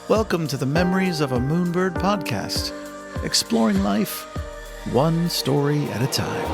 Welcome to the Memories of a Moonbird podcast, exploring life one story at a time.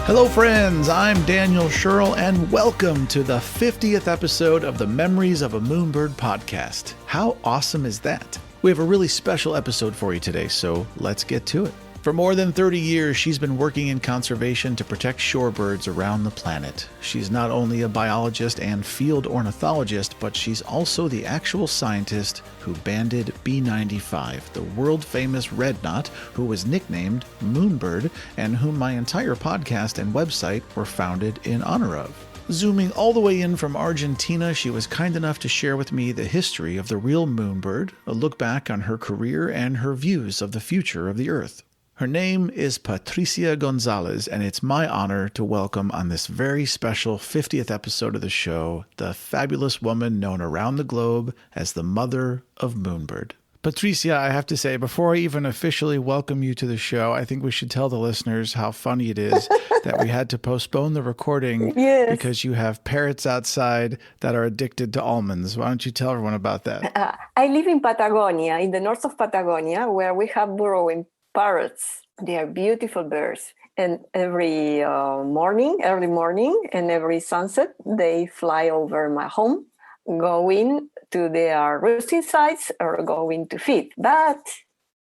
Hello friends, I'm Daniel Scherl and welcome to the 50th episode of the Memories of a Moonbird podcast. How awesome is that? We have a really special episode for you today, so let's get to it. For more than 30 years, she's been working in conservation to protect shorebirds around the planet. She's not only a biologist and field ornithologist, but she's also the actual scientist who banded B95, the world-famous red knot who was nicknamed Moonbird and whom my entire podcast and website were founded in honor of. Zooming all the way in from Argentina, she was kind enough to share with me the history of the real Moonbird, a look back on her career and her views of the future of the Earth. Her name is Patricia González, and it's my honor to welcome on this very special 50th episode of the show the fabulous woman known around the globe as the mother of Moonbird. Patricia, I have to say, before I even officially welcome you to the show, I think we should tell the listeners how funny it is that we had to postpone the recording because you have parrots outside that are addicted to almonds. Why don't you tell everyone about that? I live in Patagonia, in the north of Patagonia, where we have burrowing parrots. They are beautiful birds. And every early morning and every sunset, they fly over my home, going to their roosting sites or going to feed. But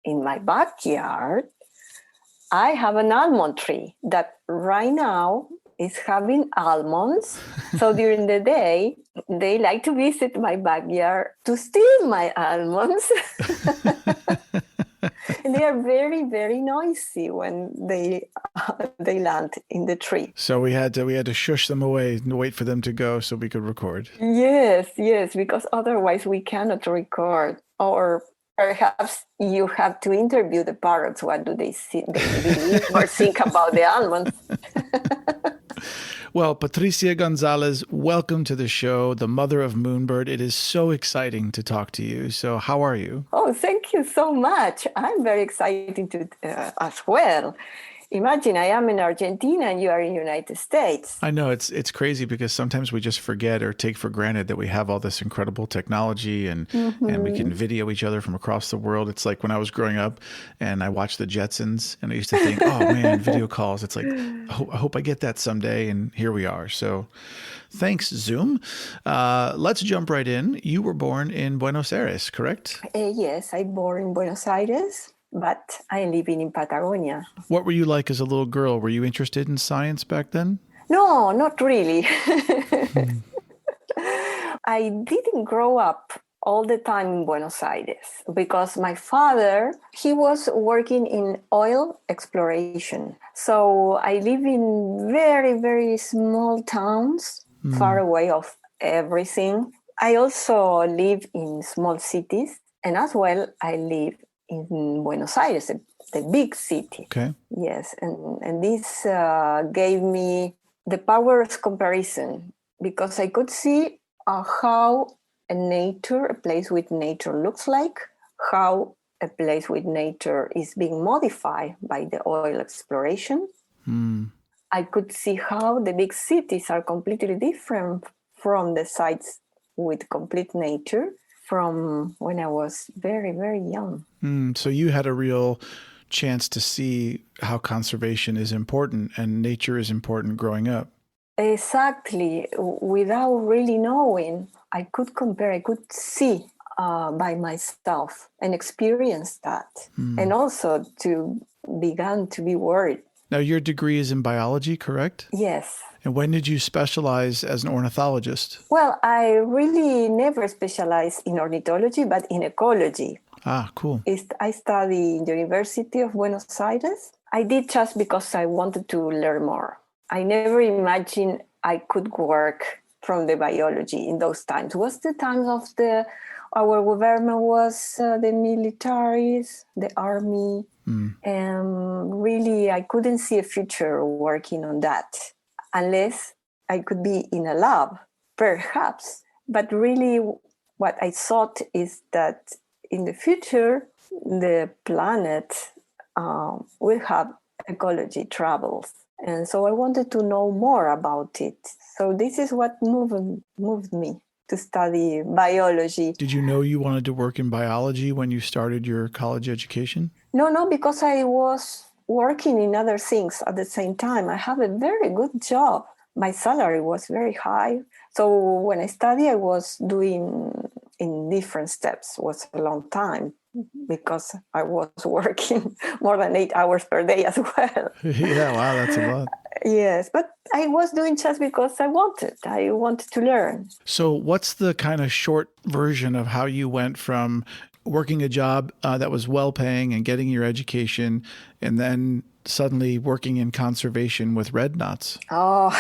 in my backyard, I have an almond tree that right now is having almonds. So during the day, they like to visit my backyard to steal my almonds. And they are very, very noisy when they land in the tree. So we had to shush them away and wait for them to go so we could record. Yes, because otherwise we cannot record. Or perhaps you have to interview the parrots. What do they see? They believe or think about the almonds. Well, Patricia González, welcome to the show, the mother of Moonbird. It is so exciting to talk to you. So how are you? Oh, thank you so much. I'm very excited as well. Imagine I am in Argentina and you are in the United States. I know it's crazy because sometimes we just forget or take for granted that we have all this incredible technology and we can video each other from across the world. It's like when I was growing up and I watched the Jetsons and I used to think, oh man, video calls. It's like, I hope I get that someday. And here we are. So thanks, Zoom. Let's jump right in. You were born in Buenos Aires, correct? Yes, I born in Buenos Aires. But I live in Patagonia. What were you like as a little girl? Were you interested in science back then? No, not really. I didn't grow up all the time in Buenos Aires because my father, he was working in oil exploration. So I live in very, very small towns, far away of everything. I also live in small cities, and as well, I live in Buenos Aires, the big city. Okay. Yes, and this gave me the power of comparison because I could see how a place with nature looks like, how a place with nature is being modified by the oil exploration. I could see how the big cities are completely different from the sites with complete nature from when I was very, very young. So you had a real chance to see how conservation is important and nature is important growing up. Exactly. Without really knowing, I could compare, I could see by myself and experience that. And also to begin to be worried. Now, your degree is in biology, correct? Yes. And when did you specialize as an ornithologist? Well, I really never specialized in ornithology, but in ecology. Ah, cool. I studied in the University of Buenos Aires. I did just because I wanted to learn more. I never imagined I could work from the biology in those times. It was the times of our government was the militaries, the army. And really, I couldn't see a future working on that unless I could be in a lab, perhaps. But really, what I thought is that in the future, the planet will have ecology troubles. And so I wanted to know more about it. So this is what moved me to study biology. Did you know you wanted to work in biology when you started your college education? No, because I was working in other things at the same time. I have a very good job. My salary was very high. So when I studied, I was doing in different steps. It was a long time because I was working more than 8 hours per day as well. Yeah, wow, that's a lot. Yes, but I was doing just because I wanted. I wanted to learn. So what's the kind of short version of how you went from working a job that was well-paying and getting your education and then suddenly working in conservation with red knots? Oh,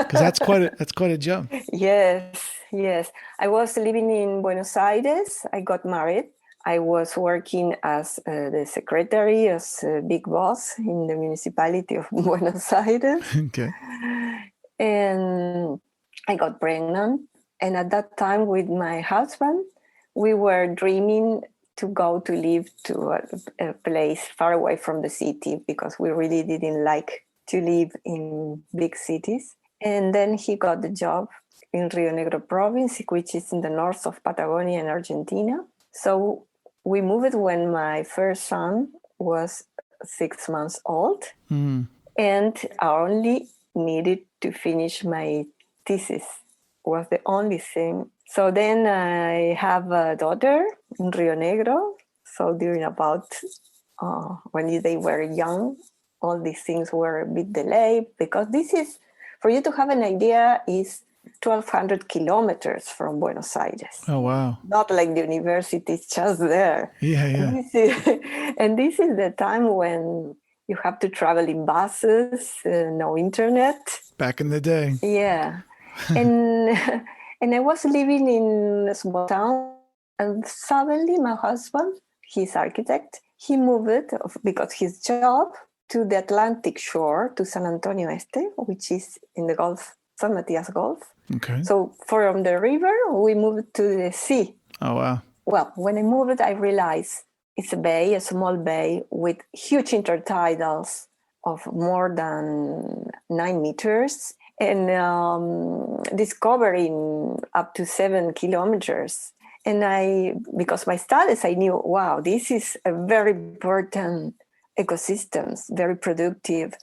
Because that's quite a jump. yes. I was living in Buenos Aires. I got married. I was working as the secretary, as a big boss in the municipality of Buenos Aires. Okay. And I got pregnant. And at that time with my husband, we were dreaming to go to live to a place far away from the city because we really didn't like to live in big cities. And then he got the job in Rio Negro province, which is in the north of Patagonia in Argentina. So we moved when my first son was 6 months old, and I only needed to finish my thesis. Was the only thing. So then I have a daughter in Rio Negro. So during about when they were young, all these things were a bit delayed because this is, for you to have an idea, is 1,200 kilometers from Buenos Aires. Oh, wow. Not like the university is just there. Yeah. And this is the time when you have to travel in buses, no internet. Back in the day. Yeah. and I was living in a small town, and suddenly my husband, he's architect, he moved because his job to the Atlantic shore, to San Antonio Este, which is in the Gulf, San Matias Gulf. Okay. So from the river, we moved to the sea. Oh, wow. Well, when I moved, I realized it's a bay, a small bay with huge intertidals of more than 9 meters and discovering up to 7 kilometers. And because my studies, I knew, wow, this is a very important ecosystems, very productive,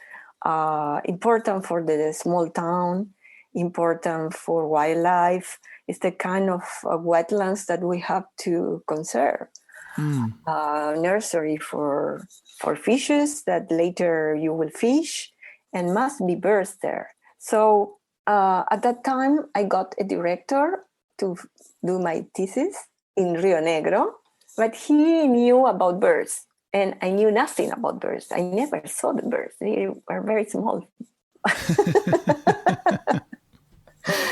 important for the small town, important for wildlife. It's the kind of wetlands that we have to conserve. Nursery for fishes that later you will fish, and must be birds there. So at that time, I got a director to do my thesis in Rio Negro, but he knew about birds, and I knew nothing about birds. I never saw the birds. They were very small.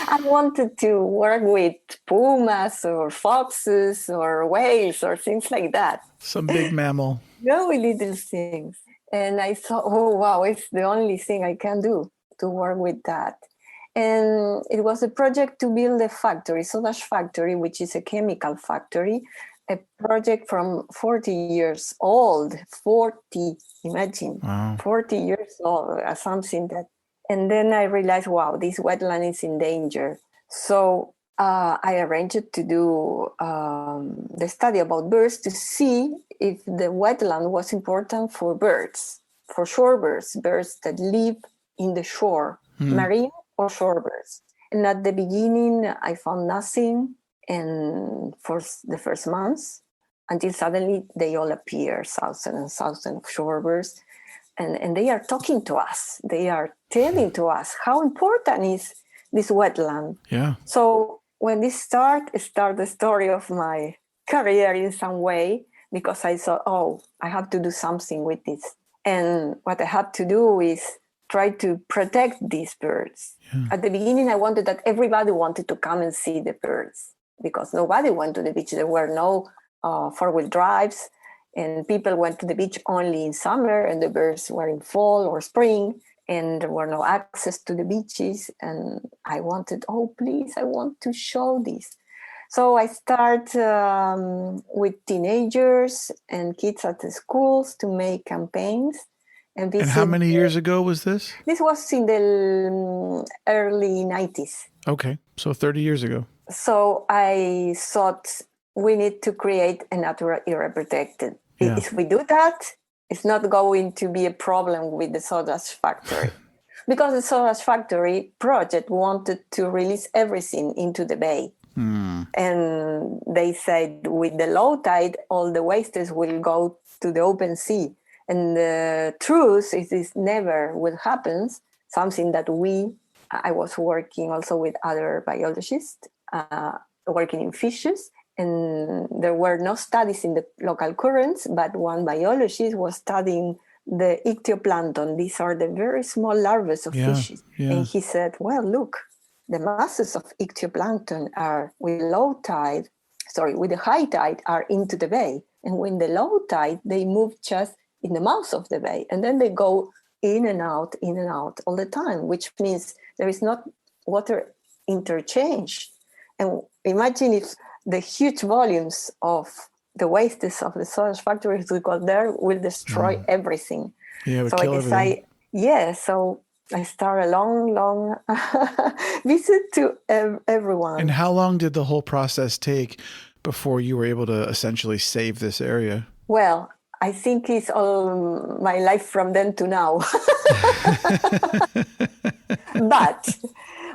I wanted to work with pumas or foxes or whales or things like that. Some big mammal. Very little things. And I thought, oh, wow, it's the only thing I can do to work with that. And it was a project to build a factory, soda ash factory, which is a chemical factory, a project from 40 years old, 40, imagine, Wow. 40 years old, something that. And then I realized, wow, this wetland is in danger. So I arranged to do the study about birds to see if the wetland was important for birds, for shorebirds, birds that live in the shore, marine or shorebirds. And at the beginning, I found nothing. And for the first months, until suddenly they all appear, thousands and thousands of shorebirds. And they are talking to us. They are telling to us how important is this wetland. Yeah. So when this start the story of my career in some way, because I thought, oh, I have to do something with this. And what I had to do is try to protect these birds. Yeah. At the beginning, I wanted that everybody wanted to come and see the birds because nobody went to the beach. There were no four-wheel drives. And people went to the beach only in summer, and the birds were in fall or spring, and there were no access to the beaches. And I wanted, oh, please, I want to show this. So I start with teenagers and kids at the schools to make campaigns. And how many years ago was this? This was in the early 90s. Okay. So 30 years ago. So I thought we need to create a natural area protected. Yeah. If we do that, it's not going to be a problem with the soda ash factory. Because the soda ash factory project wanted to release everything into the bay. And they said with the low tide, all the wastes will go to the open sea. And the truth is this never will happen. Something that I was working also with other biologists, working in fishes. And there were no studies in the local currents, but one biologist was studying the ichthyoplankton. These are the very small larvae of fishes. Yeah. And he said, well, look, the masses of ichthyoplankton are with the high tide are into the bay. And when the low tide, they move just in the mouth of the bay. And then they go in and out all the time, which means there is not water interchange. And imagine if the huge volumes of the wastes of the soda ash factories we got there will destroy everything. Yeah, it would so kill everything. So I started a long visit to everyone. And how long did the whole process take before you were able to essentially save this area? Well, I think it's all my life from then to now. But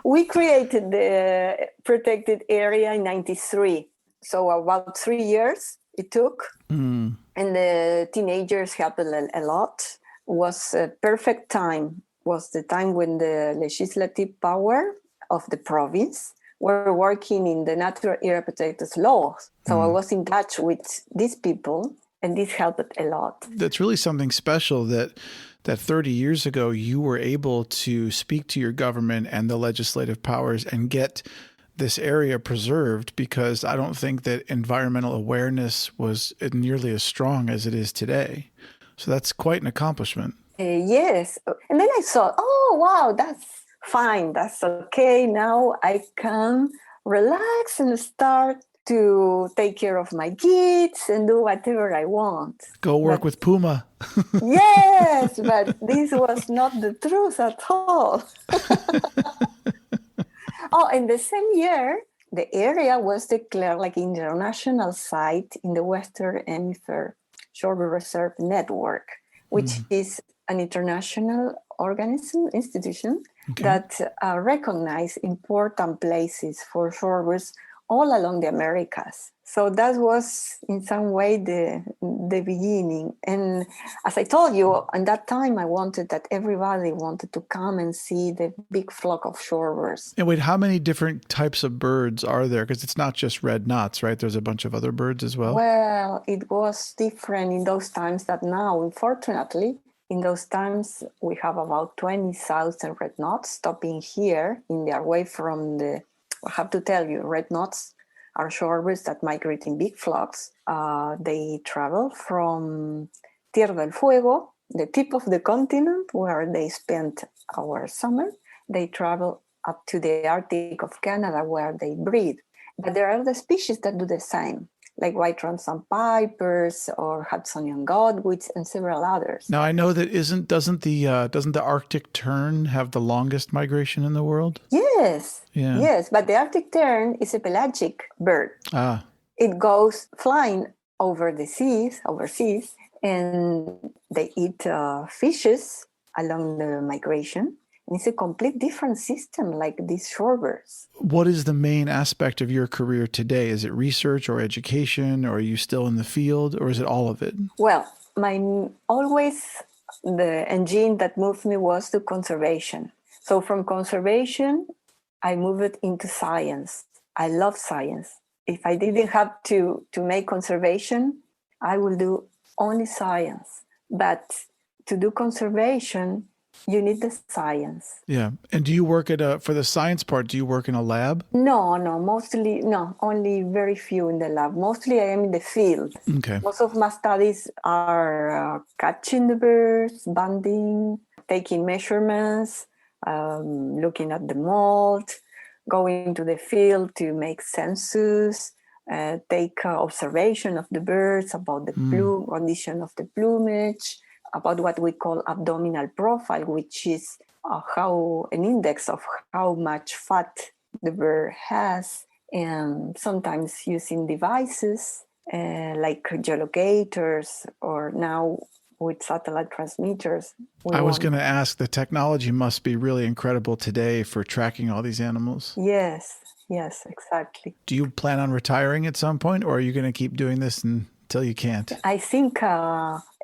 we created the protected area in 93. So about 3 years it took. And the teenagers helped a lot. Was a perfect time. Was the time when the legislative power of the province were working in the natural area protected laws. So I was in touch with these people, and this helped a lot. That's really something special that 30 years ago you were able to speak to your government and the legislative powers and get this area preserved, because I don't think that environmental awareness was nearly as strong as it is today. So that's quite an accomplishment. Yes. And then I thought, oh, wow, that's fine. That's okay. Now I can relax and start to take care of my kids and do whatever I want. Go work with Puma. Yes, but this was not the truth at all. Oh, in the same year, the area was declared like international site in the Western Hemisphere Shoreline Reserve Network, which is an international institution that recognize important places for shorebirds all along the Americas. So that was in some way the beginning. And as I told you, at that time, I wanted that everybody wanted to come and see the big flock of shorebirds. And wait, how many different types of birds are there? Because it's not just red knots, right? There's a bunch of other birds as well. Well, it was different in those times that now, unfortunately. In those times, we have about 20,000 red knots stopping here in their way from I have to tell you, red knots are shorebirds that migrate in big flocks. They travel from Tierra del Fuego, the tip of the continent where they spent our summer. They travel up to the Arctic of Canada where they breed. But there are other species that do the same, like white-rumped sandpipers or Hudsonian godwits and several others. Now I know that doesn't the Arctic tern have the longest migration in the world? Yes. Yeah. Yes, but the Arctic tern is a pelagic bird. Ah. It goes flying overseas, and they eat fishes along the migration. And it's a complete different system like these shorebirds. What is the main aspect of your career today? Is it research or education, or are you still in the field, or is it all of it? Well, the engine that moved me was to conservation. So from conservation, I moved into science. I love science. If I didn't have to make conservation, I would do only science. But to do conservation, you need the science. Yeah. And do you work for the science part, do you work in a lab? No, only very few in the lab. Mostly I am in the field. Okay. Most of my studies are catching the birds, banding, taking measurements, looking at the mold, going to the field to make census, take observation of the birds about the condition of the plumage, about what we call abdominal profile, which is an index of how much fat the bird has, and sometimes using devices like geolocators, or now with satellite transmitters. I was going to ask, the technology must be really incredible today for tracking all these animals. Yes, exactly. Do you plan on retiring at some point, or are you going to keep doing this until you can't? I think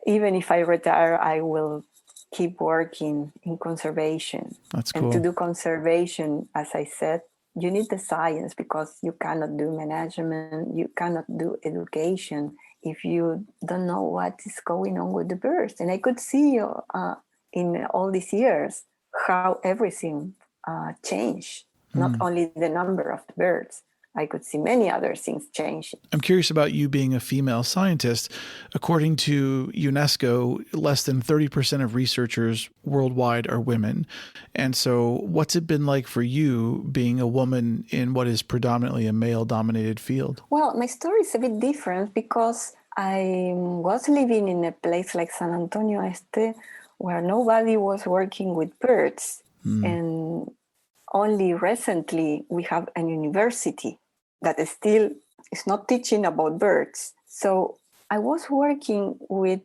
even if I retire, I will keep working in conservation. That's cool. And to do conservation, as I said, you need the science, because you cannot do management, you cannot do education if you don't know what is going on with the birds. And I could see in all these years how everything changed, not only the number of the birds. I could see many other things changing. I'm curious about you being a female scientist. According to UNESCO, less than 30% of researchers worldwide are women. And so what's it been like for you being a woman in what is predominantly a male-dominated field? Well, my story is a bit different, because I was living in a place like San Antonio Este, where nobody was working with birds. And only recently we have a university that still is not teaching about birds. So I was working with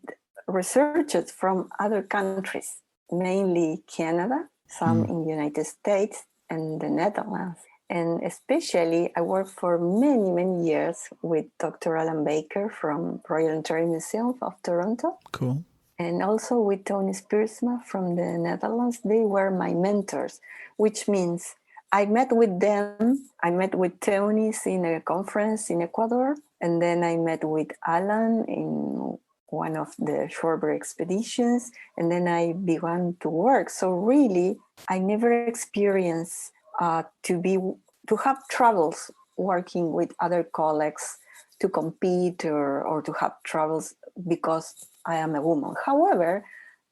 researchers from other countries, mainly Canada, some in the United States and the Netherlands. And especially I worked for many, many years with Dr. Alan Baker from Royal Ontario Museum of Toronto. Cool. And also with Tony Spiersma from the Netherlands. They were my mentors, which means I met with them. I met with Tony in a conference in Ecuador. And then I met with Alan in one of the shorebird expeditions. And then I began to work. So really, I never experienced to have troubles working with other colleagues, to compete or to have troubles because I am a woman. However,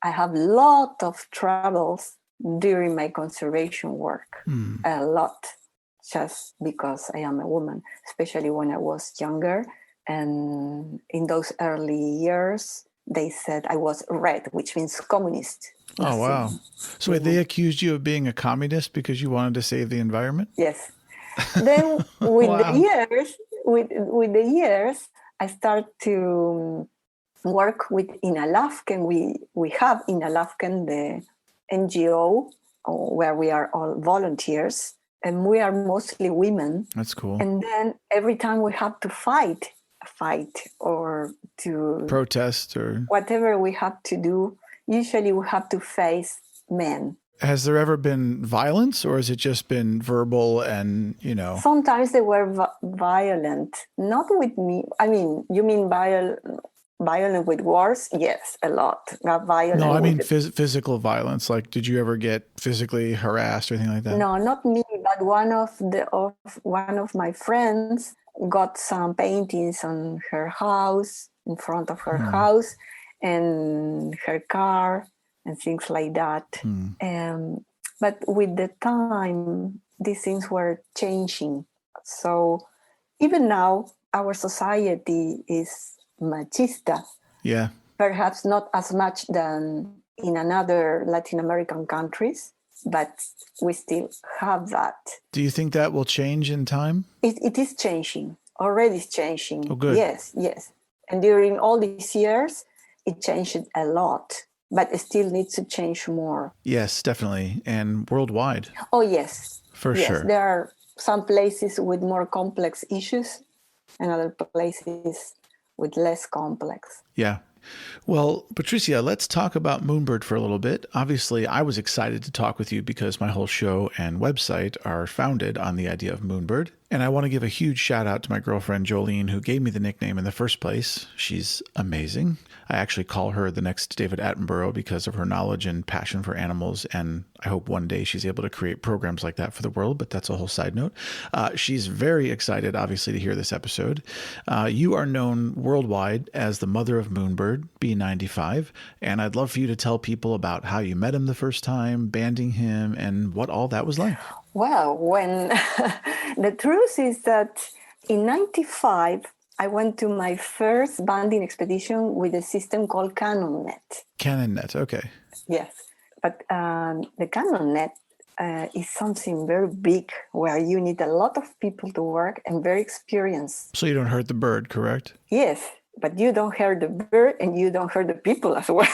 I have a lot of troubles during my conservation work, a lot, just because I am a woman, especially when I was younger. And in those early years, they said I was red, which means communist. Oh, wow. So they accused you of being a communist because you wanted to save the environment? Yes. Then with Wow. the years, I started to work with in Alaskan. We have in Alaskan the NGO where we are all volunteers, and we are mostly women. That's cool. And then every time we have to fight or to protest or whatever we have to do, usually we have to face men. Has there ever been violence, or has it just been verbal and, Sometimes they were violent, not with me. I mean, you mean violent with wars? Yes, a lot. Not violent. No, I mean physical violence. Like, did you ever get physically harassed or anything like that? No, not me, but one of my friends got some paintings on her house, in front of her house, and her car, and things like that. But with the time, these things were changing. So even now, our society is machista. Yeah. Perhaps not as much than in another Latin American countries, but we still have that. Do you think that will change in time? It is changing. Already it's changing. Oh, good. Yes. And during all these years, it changed a lot, but it still needs to change more. Yes, definitely. And worldwide. Oh, yes. For sure. There are some places with more complex issues and other places with less complex. Yeah. Well, Patricia, let's talk about Moonbird for a little bit. Obviously, I was excited to talk with you because my whole show and website are founded on the idea of Moonbird. And I want to give a huge shout out to my girlfriend, Jolene, who gave me the nickname in the first place. She's amazing. I actually call her the next David Attenborough because of her knowledge and passion for animals. And I hope one day she's able to create programs like that for the world, but that's a whole side note. She's very excited, obviously, to hear this episode. You are known worldwide as the mother of Moonbird, B95. And I'd love for you to tell people about how you met him the first time, banding him, and what all that was like. Well, when the truth is that in 95, I went to my first banding expedition with a system called CanonNet. CanonNet, okay. Yes, but the CanonNet is something very big where you need a lot of people to work and very experienced. So you don't hurt the bird, correct? Yes, but you don't hurt the bird and you don't hurt the people as well.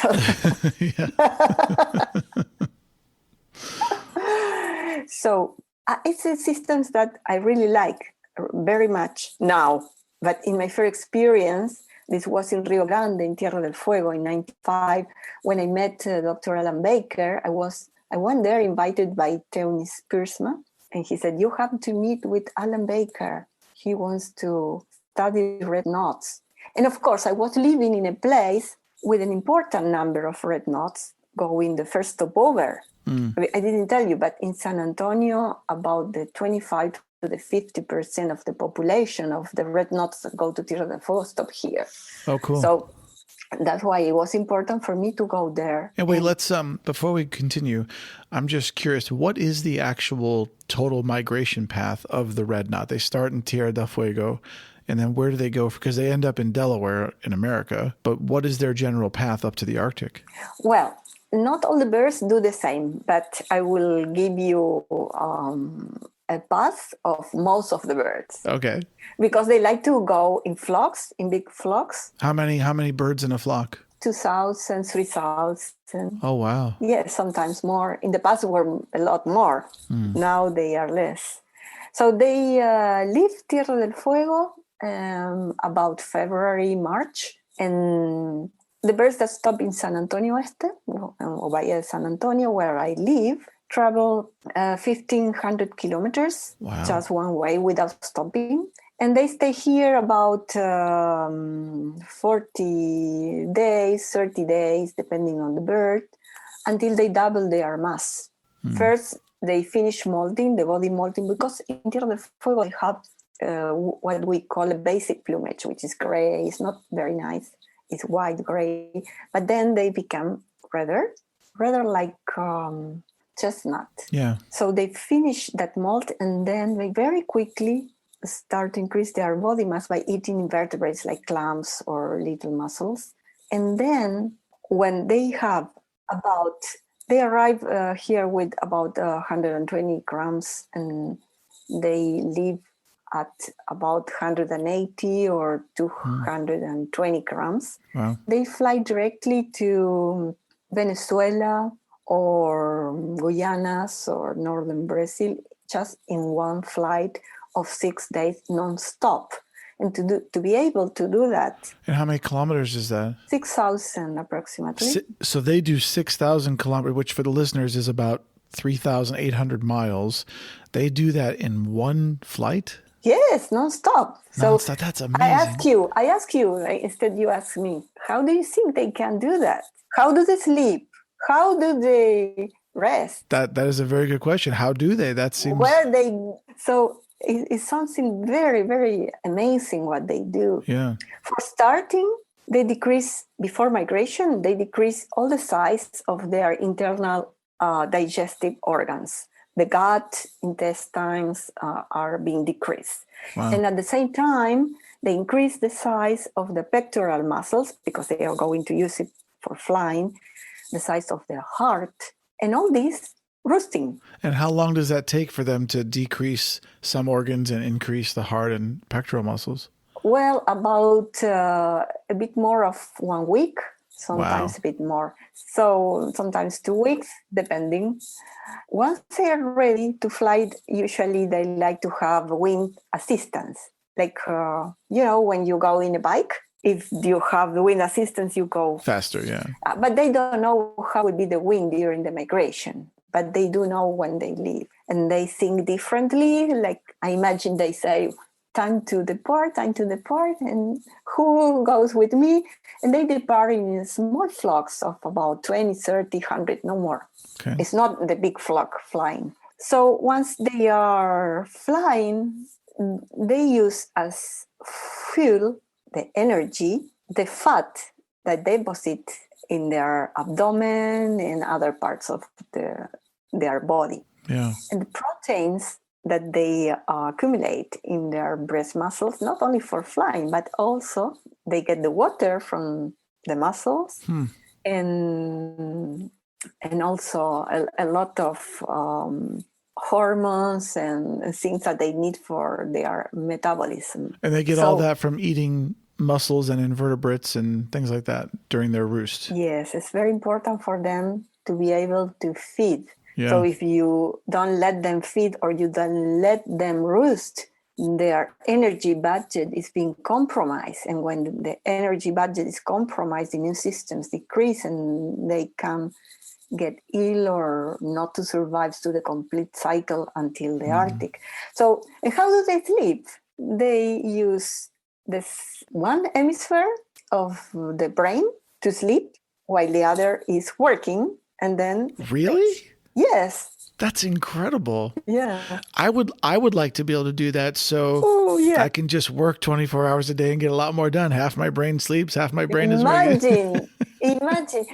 So it's a systems that I really like very much now. But in my first experience, this was in Rio Grande, in Tierra del Fuego, in '95, when I met Dr. Alan Baker. I went there invited by Teunis Piersma, and he said, you have to meet with Alan Baker. He wants to study red knots. And of course, I was living in a place with an important number of red knots going the first stopover. I didn't tell you, but in San Antonio, about the 25 to the 50% of the population of the red knots that go to Tierra del Fuego stop here. Oh, cool. So that's why it was important for me to go there. And wait, let's, before we continue, I'm just curious, what is the actual total migration path of the red knot? They start in Tierra del Fuego, and then where do they go? Because they end up in Delaware in America, but what is their general path up to the Arctic? Well, not all the birds do the same, but I will give you a path of most of the birds. Okay. Because they like to go in flocks, in big flocks. How many birds in a flock? 2,000, 3,000. Oh, wow. Yes, sometimes more. In the past were a lot more. Now they are less. So they leave Tierra del Fuego about February, March, and the birds that stop in San Antonio Este, or Bahia de San Antonio, where I live, travel 1,500 kilometers, just one way without stopping. And they stay here about 40 days, 30 days, depending on the bird, until they double their mass. First, they finish molting, the body molting, because in Tierra del Fuego they have what we call a basic plumage, which is gray. It's not very nice. It's white, gray. But then they become rather like chestnut. Yeah. So they finish that molt, and then they very quickly start to increase their body mass by eating invertebrates like clams or little mussels. And then when they arrive here with about 120 grams, and they live at about 180 or 220 grams. Wow. They fly directly to Venezuela or Guyanas or northern Brazil just in one flight of 6 days non-stop. And to be able to do that. And how many kilometers is that? 6,000 approximately. So they do 6,000 kilometers, which for the listeners is about 3,800 miles. They do that in one flight? Yes, non-stop. So that's amazing. I ask you, instead you ask me, how do you think they can do that? How do they sleep? How do they rest? That is a very good question. How do they? That seems... So it's something very, very amazing what they do. Yeah. For starting, they decrease, before migration, they decrease all the size of their internal digestive organs. The gut, intestines are being decreased. Wow. And at the same time, they increase the size of the pectoral muscles because they are going to use it for flying, the size of their heart, and all this roosting. And how long does that take for them to decrease some organs and increase the heart and pectoral muscles? Well, about a bit more of 1 week, sometimes a bit more. So sometimes 2 weeks, depending. Once they're ready to fly, usually they like to have wing assistance. Like, when you go in a bike, if you have the wind assistance, you go faster, yeah. But they don't know how would be the wind during the migration. But they do know when they leave. And they think differently. Like, I imagine they say, time to depart, and who goes with me? And they depart in small flocks of about 20, 30, 100, no more. Okay. It's not the big flock flying. So once they are flying, they use as fuel the energy, the fat that they deposit in their abdomen and other parts of their body. Yeah. And the proteins that they accumulate in their breast muscles, not only for flying, but also they get the water from the muscles and and also a lot of hormones and things that they need for their metabolism. And they get all that from eating mussels and invertebrates and things like that during their roost. Yes, it's very important for them to be able to feed. Yeah. So if you don't let them feed or you don't let them roost, their energy budget is being compromised. And when the energy budget is compromised, immune systems decrease and they can get ill or not to survive to the complete cycle until the Arctic. So, and how do they sleep? They use this one hemisphere of the brain to sleep while the other is working, and then really? Yes. That's incredible. Yeah. I would like to be able to do that so I can just work 24 hours a day and get a lot more done. Half my brain sleeps, half my brain is working. Imagine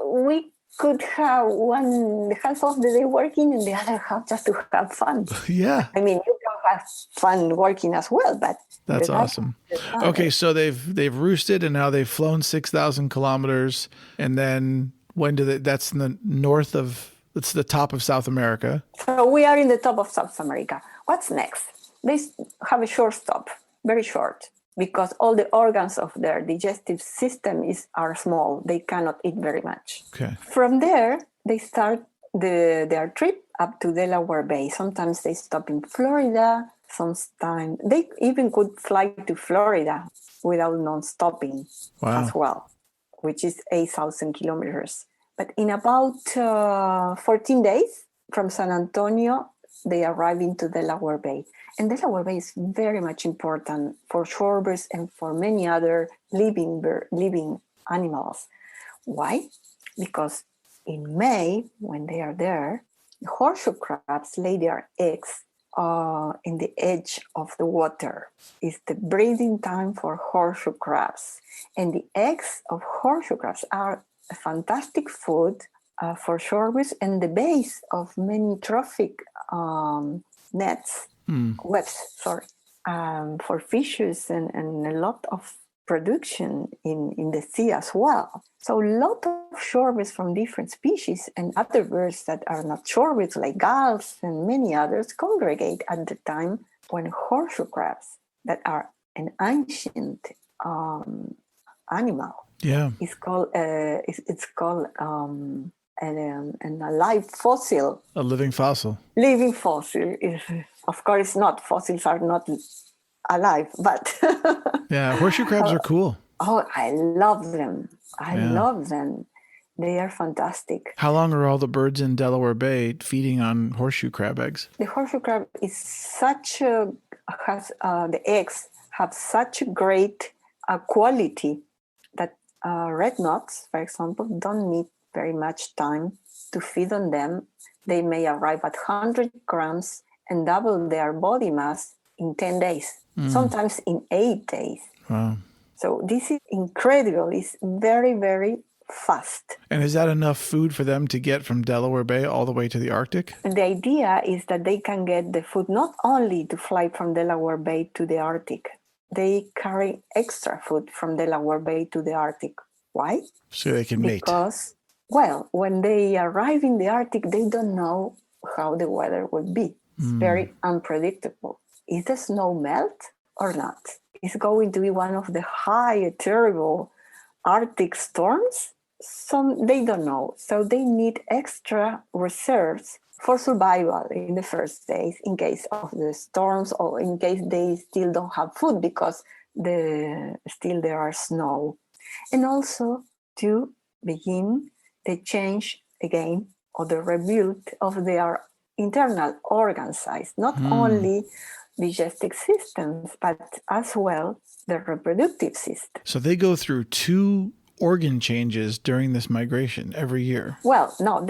we could have half of the day working and the other half just to have fun. Yeah. I mean, you can have fun working as well, but that's awesome. Okay, so they've roosted and now they've flown 6,000 kilometers, and then that's in the north of, it's the top of South America. So we are in the top of South America. What's next? They have a short stop, very short, because all the organs of their digestive system are small. They cannot eat very much. Okay. From there, they start their trip up to Delaware Bay. Sometimes they stop in Florida. Sometimes they even could fly to Florida without non-stopping as well, which is 8,000 kilometers. But in about 14 days from San Antonio, they arrive into Delaware Bay. And Delaware Bay is very much important for shorebirds and for many other living animals. Why? Because in May, when they are there, the horseshoe crabs lay their eggs in the edge of the water. It's the breeding time for horseshoe crabs. And the eggs of horseshoe crabs are a fantastic food for shorebirds and the base of many trophic webs, for fishes and a lot of production in the sea as well. So a lot of shorebirds from different species and other birds that are not shorebirds like gulls and many others congregate at the time when horseshoe crabs, that are an ancient animal, it's called an alive fossil. A living fossil. Living fossil is, of course, not. Fossils are not alive, but yeah, horseshoe crabs are cool. Oh, I love them. I love them. They are fantastic. How long are all the birds in Delaware Bay feeding on horseshoe crab eggs? The horseshoe crab is the eggs have such great quality that red knots, for example, don't need very much time to feed on them. They may arrive at 100 grams and double their body mass in 10 days, sometimes in 8 days. Wow. So this is incredible. It's very, very fast. And is that enough food for them to get from Delaware Bay all the way to the Arctic? And the idea is that they can get the food not only to fly from Delaware Bay to the Arctic. They carry extra food from Delaware Bay to the Arctic. Why? So they can mate. Because, well, when they arrive in the Arctic, they don't know how the weather will be. It's very unpredictable. Is the snow melt or not? Is going to be one of the high, terrible Arctic storms? They don't know. So they need extra reserves for survival in the first days in case of the storms or in case they still don't have food because still there are snow. And also to begin the change again or the rebuild of their internal organ size, not only digestive systems, but as well the reproductive system. So they go through 2 organ changes during this migration every year? Well, no,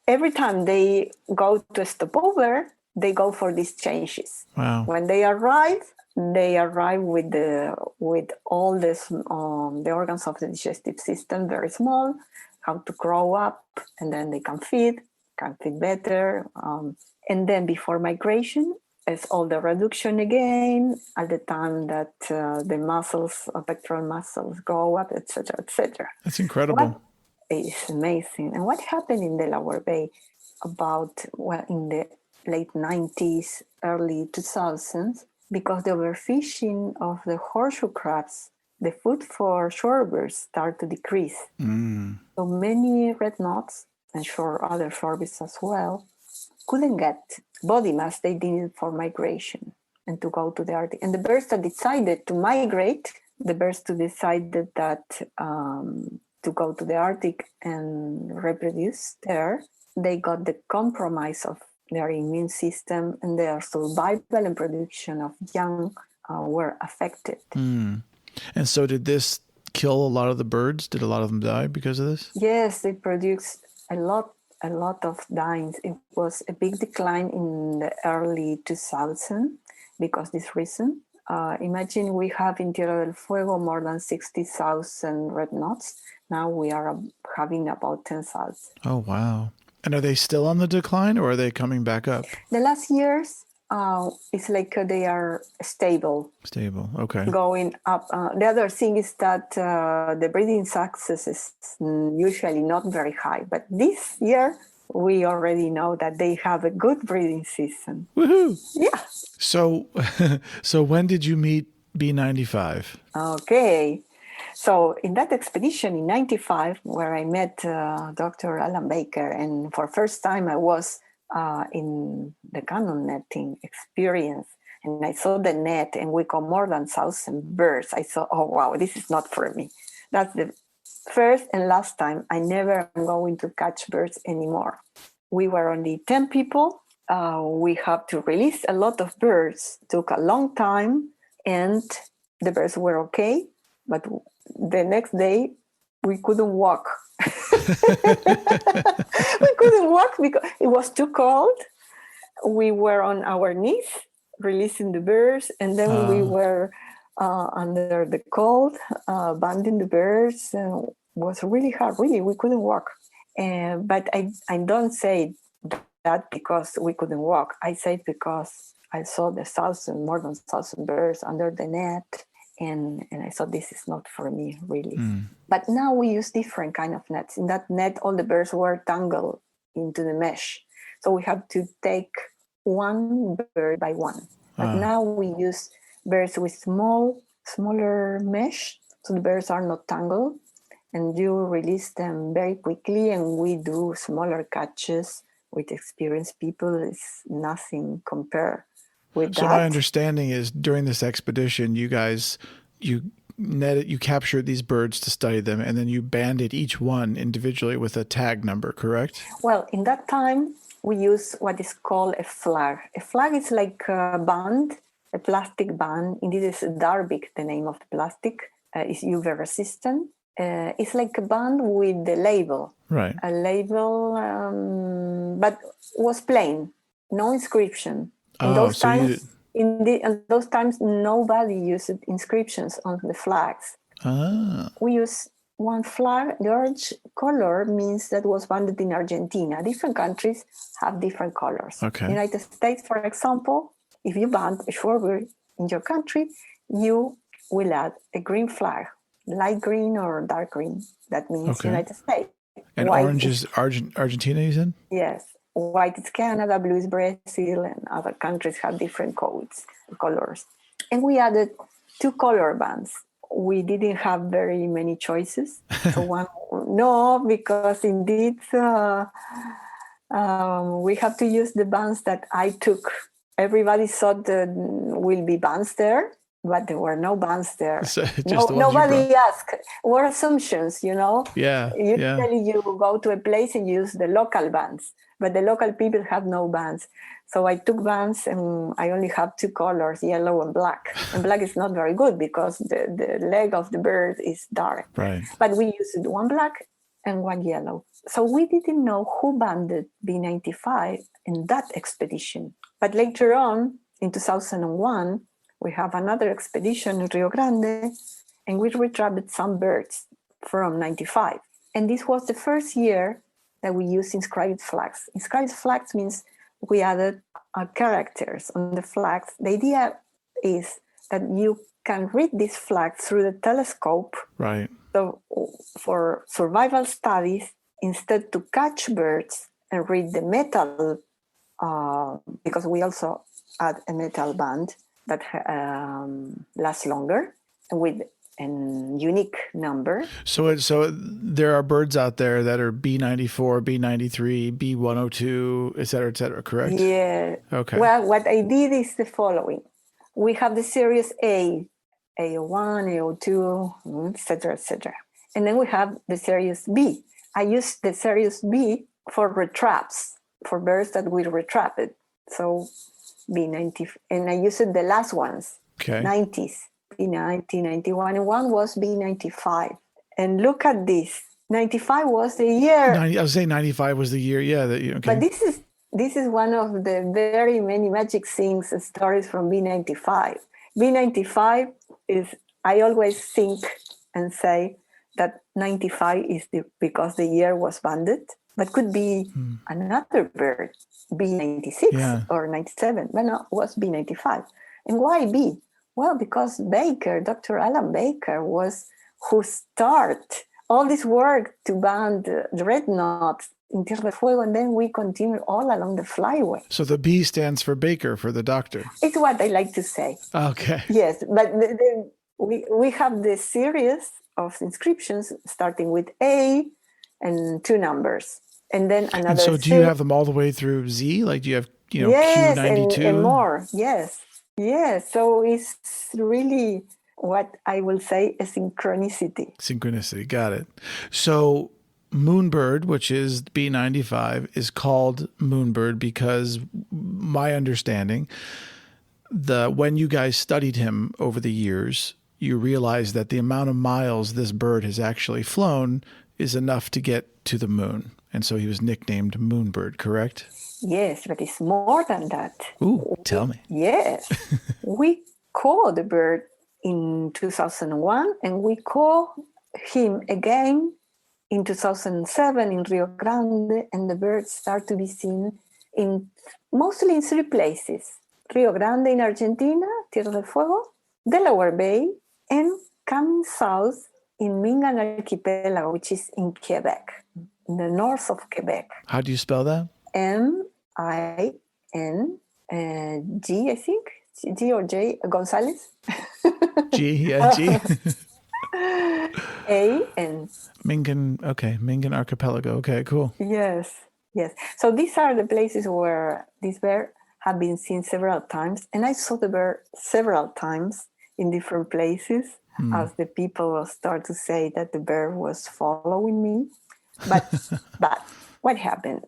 every time they go to a stopover, they go for these changes. Wow. When they arrive with all this, the organs of the digestive system very small, how to grow up, and then they can feed better. And then before migration, it's all the reduction again at the time that the muscles, pectoral muscles grow up, etc., etc. That's incredible. is amazing. And what happened in Delaware Bay in the late 90s, early 2000s, because the overfishing of the horseshoe crabs, the food for shorebirds started to decrease. So many red knots, and other shorebirds as well, couldn't get body mass they needed for migration and to go to the Arctic. And the birds that decided to migrate, the birds who decided that to go to the Arctic and reproduce there, they got the compromise of their immune system, and their survival and production of young were affected. And so did this kill a lot of the birds? Did a lot of them die because of this? Yes, they produced a lot of dying. It was a big decline in the early 2000s because this reason. Imagine we have in Tierra del Fuego more than 60,000 red knots. Now we are having about 10,000. Oh, wow. And are they still on the decline, or are they coming back up? The last years, it's like they are stable. Stable, okay. Going up. The other thing is that the breeding success is usually not very high. But this year, we already know that they have a good breeding season. Woohoo! Yeah. So when did you meet B95? Okay. So in that expedition in 95, where I met Dr. Alan Baker, and for first time I was in the cannon netting experience, and I saw the net, and we caught more than 1,000 birds. I thought, oh, wow, this is not for me. That's the first and last time. I never am going to catch birds anymore. We were only 10 people. We have to release a lot of birds. It took a long time, and the birds were okay. But the next day, we couldn't walk. We couldn't walk because it was too cold. We were on our knees releasing the birds, and then we were under the cold, banding the birds. It was really hard. Really, we couldn't walk. But I don't say that because we couldn't walk. I say it because I saw more than 1,000 birds under the net. And I thought, this is not for me, really. But now we use different kind of nets. In that net, all the birds were tangled into the mesh. So we have to take one bird by one. But now we use birds with smaller mesh, so the birds are not tangled. And you release them very quickly, and we do smaller catches with experienced people. It's nothing compared. So my understanding is during this expedition, you captured these birds to study them, and then you banded each one individually with a tag number, correct? Well, in that time, we use what is called a flag. A flag is like a band, a plastic band. Indeed, it's Darbic, the name of the plastic. It's UV resistant. It's like a band with the label. Right. A label, but was plain, no inscription. In those times, nobody used inscriptions on the flags. We use one flag. The orange color means that was banded in Argentina. Different countries have different colors. Okay. United States, for example, if you band a shorebird in your country, you will add a green flag, light green or dark green. That means United States. And white orange is Argentina, you said? Yes. White is Canada, blue is Brazil, and other countries have different colors. And we added 2 color bands. We didn't have very many choices. So because indeed we have to use the bands that I took. Everybody thought there will be bands there, but there were no bands there. So nobody asked. Were assumptions, Yeah. Usually you go to a place and use the local bands, but the local people have no bands. So I took bands, and I only have 2 colors, yellow and black. And black is not very good because the leg of the bird is dark. Right. But we used 1 black and 1 yellow. So we didn't know who banded B95 in that expedition. But later on, in 2001, we have another expedition in Rio Grande, and we retrieved some birds from 95. And this was the first year that we used inscribed flags. Inscribed flags means we added characters on the flags. The idea is that you can read this flag through the telescope. Right. So for survival studies, instead to catch birds and read the metal, because we also add a metal band that lasts longer with a unique number. So there are birds out there that are B94, B93, B102, et cetera, correct? Yeah. Okay. Well, what I did is the following. We have the series A, A01, A02, etc., etc. And then we have the series B. I used the series B for retraps, for birds that we retrapped. So B90, and I used the last ones, Okay. 90s, B90, 91, and one was B95. And look at this. 95 was the year. I was saying 95 was the year, yeah. Okay. But this is one of the very many magic things, stories from B95. B95 is, I always think and say that 95 is because the year was banded, but could be another bird, B96 or 97, but no, it was B95. And why B? Well, because Baker, Dr. Alan Baker, was who started all this work to band the red knot in Tierra del Fuego, and then we continue all along the flyway. So the B stands for Baker, for the doctor. It's what I like to say. Okay. Yes, but we have this series of inscriptions starting with A and 2 numbers. And then another. And so do you have them all the way through Z? Like do you have, yes, Q92? and more. Yes. Yes. So it's really what I will say a synchronicity. Synchronicity. Got it. So Moonbird, which is B95, is called Moonbird because my understanding, when you guys studied him over the years, you realized that the amount of miles this bird has actually flown is enough to get to the moon. And so he was nicknamed Moonbird, correct? Yes, but it's more than that. Ooh, tell me. Yes. We called the bird in 2001 and we called him again in 2007 in Rio Grande, and the birds start to be seen mostly in 3 places. Rio Grande in Argentina, Tierra del Fuego, Delaware Bay, and coming south in Mingan Archipelago, which is in Quebec, in the north of Quebec. How do you spell that? Mingg, I think. G or J, González. G. A-N. Mingan Archipelago. Okay, cool. Yes. So these are the places where this bird have been seen several times. And I saw the bird several times in different places as the people start to say that the bird was following me. But what happened?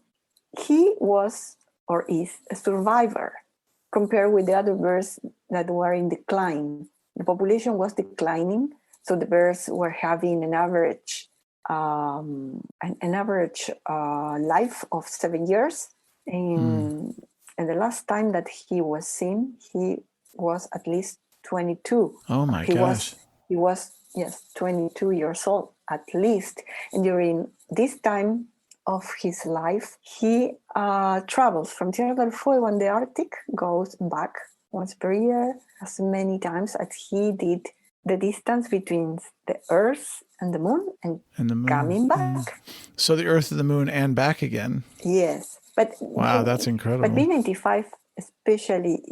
He was or is a survivor compared with the other birds that were in decline. The population was declining, so the birds were having an average life of 7 years. And the last time that he was seen, he was at least 22. Oh my gosh. He was 22 years old at least. And during this time of his life, he travels from Tierra del Fuego in the Arctic, goes back once per year, as many times as he did the distance between the Earth and the moon, and the moon. Coming back. So the Earth and the moon and back again. Yes. But wow, that's incredible. But B95 especially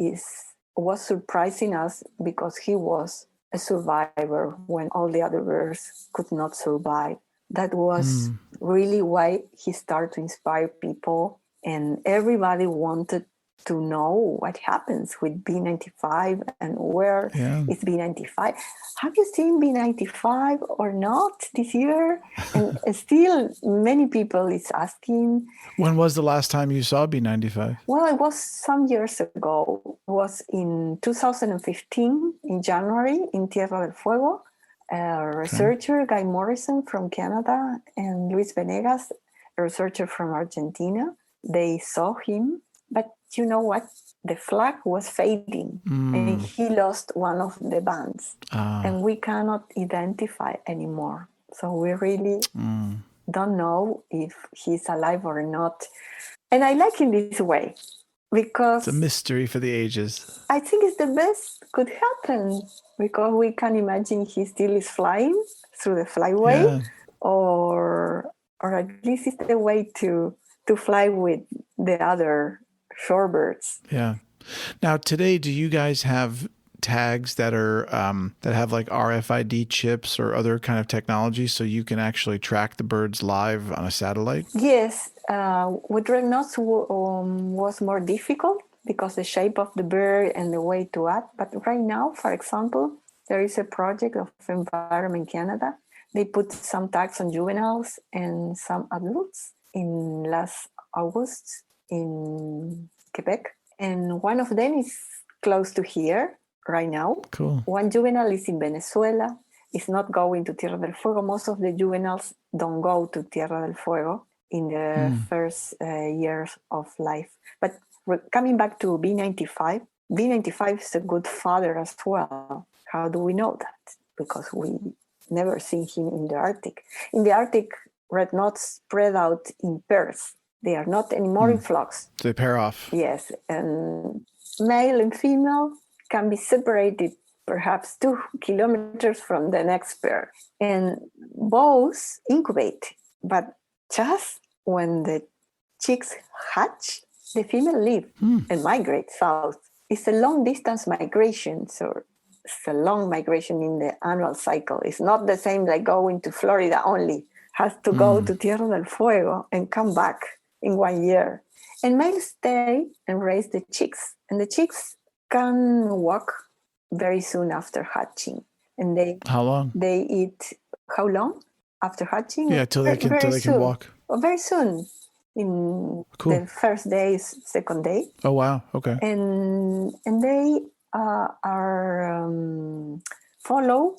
was surprising us because he was a survivor when all the other birds could not survive. That was really why he started to inspire people, and everybody wanted to know what happens with B95 and where is B95. Have you seen B95 or not this year? And still many people is asking. When was the last time you saw B95? Well, it was some years ago. It was in 2015 in January in Tierra del Fuego. Researcher Guy Morrison from Canada and Luis Venegas, a researcher from Argentina, they saw him. But you know what? The flag was fading and he lost one of the bands. And we cannot identify anymore. So we really don't know if he's alive or not. And I like him this way. because It's a mystery for the ages. I think it's the best could happen, because we can imagine he still is flying through the flyway, Yeah. or at least it's the way to fly with the other shorebirds. Yeah. Now, today, do you guys have tags that are that have like RFID chips or other kind of technology, so you can actually track the birds live on a satellite? Yes, with red nose was more difficult because the shape of the bird and the way to act. But right now, for example, there is a project of Environment Canada. They put some tags on juveniles and some adults in last August in Quebec. And one of them is close to here right now. Cool. One juvenile is in Venezuela. It's not going to Tierra del Fuego. Most of the juveniles don't go to Tierra del Fuego in the first years of life. But coming back to B95, B95 is a good father as well. How do we know that? Because we never seen him in the Arctic. In the Arctic, red knots spread out in pairs. They are not anymore in flocks. So they pair off. Yes, and male and female can be separated perhaps 2 kilometers from the next pair. And both incubate, but just when the chicks hatch, the female leave and migrate south. It's a long distance migration, so it's a long migration in the annual cycle. It's not the same like going to Florida only. Has to go to Tierra del Fuego and come back in 1 year. And males stay and raise the chicks. And the chicks can walk very soon after hatching. And How long? they eat, how long after hatching? Yeah, till they can walk. Oh, very soon. In the first day, second day. Oh, wow. Okay. And they follow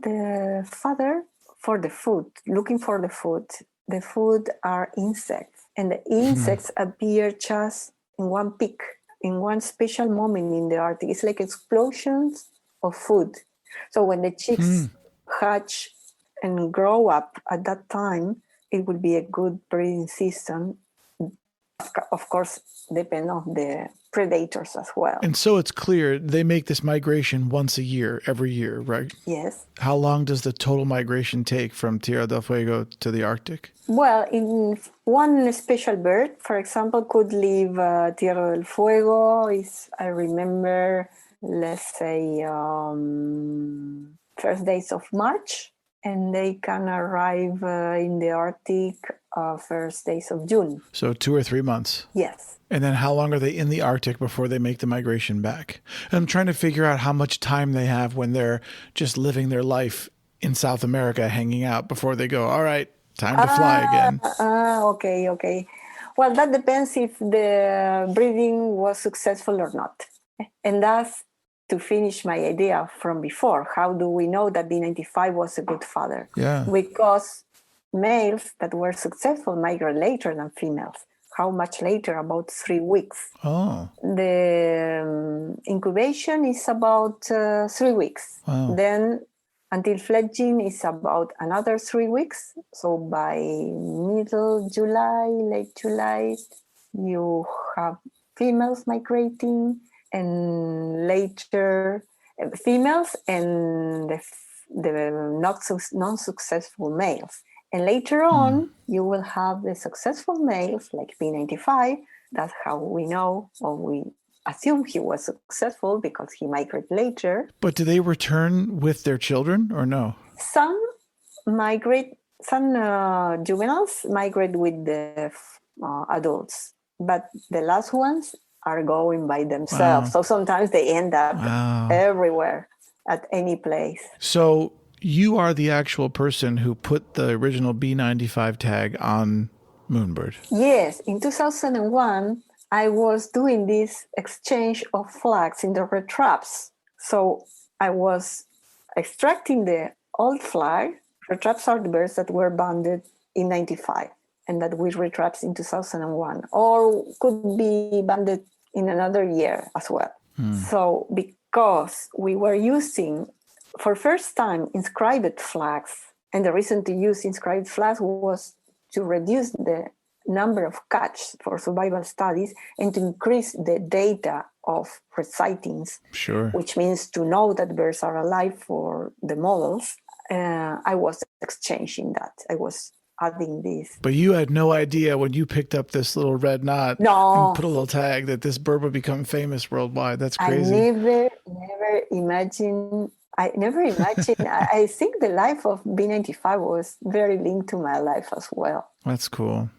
the father for the food, looking for the food. The food are insects, and the insects appear just in one peak, in one special moment in the Arctic. It's like explosions of food. So when the chicks hatch and grow up at that time, it will be a good breeding season. Of course, depend on the predators as well. And so it's clear they make this migration once a year, every year, right? Yes. How long does the total migration take from Tierra del Fuego to the Arctic? Well, in one special bird, for example, could leave Tierra del Fuego. I remember, let's say, first days of March, and they can arrive in the Arctic first days of June. So 2 or 3 months. Yes. And then how long are they in the Arctic before they make the migration back? I'm trying to figure out how much time they have when they're just living their life in South America, hanging out, before they go, all right, time to fly again. Okay. Well, that depends if the breeding was successful or not. And that's to finish my idea from before. How do we know that B95 was a good father? Yeah. Because males that were successful migrate later than females. How much later? About 3 weeks. Oh. The incubation is about 3 weeks. Wow. Then until fledging is about another 3 weeks. So by middle July, late July, you have females migrating, and later females and the non-successful males. And later on, you will have the successful males like P95. That's how we know, or we assume he was successful, because he migrated later. But do they return with their children or no? Some juveniles migrate with the adults, but the last ones are going by themselves. Wow. So sometimes they end up everywhere, at any place. So you are the actual person who put the original B95 tag on Moonbird. Yes, in 2001, I was doing this exchange of flags in the red traps. So I was extracting the old flag. Red traps are the birds that were banded in 95 and that we retraps in 2001, or could be banded in another year as well. So because we were using, for first time, inscribed flags, and the reason to use inscribed flags was to reduce the number of catch for survival studies and to increase the data of resightings, Sure. which means to know that birds are alive for the models, I was exchanging that. I was adding this. But you had no idea when you picked up this little red knot and put a little tag that this bird would become famous worldwide. That's crazy. I never imagined. I think the life of B95 was very linked to my life as well. That's cool.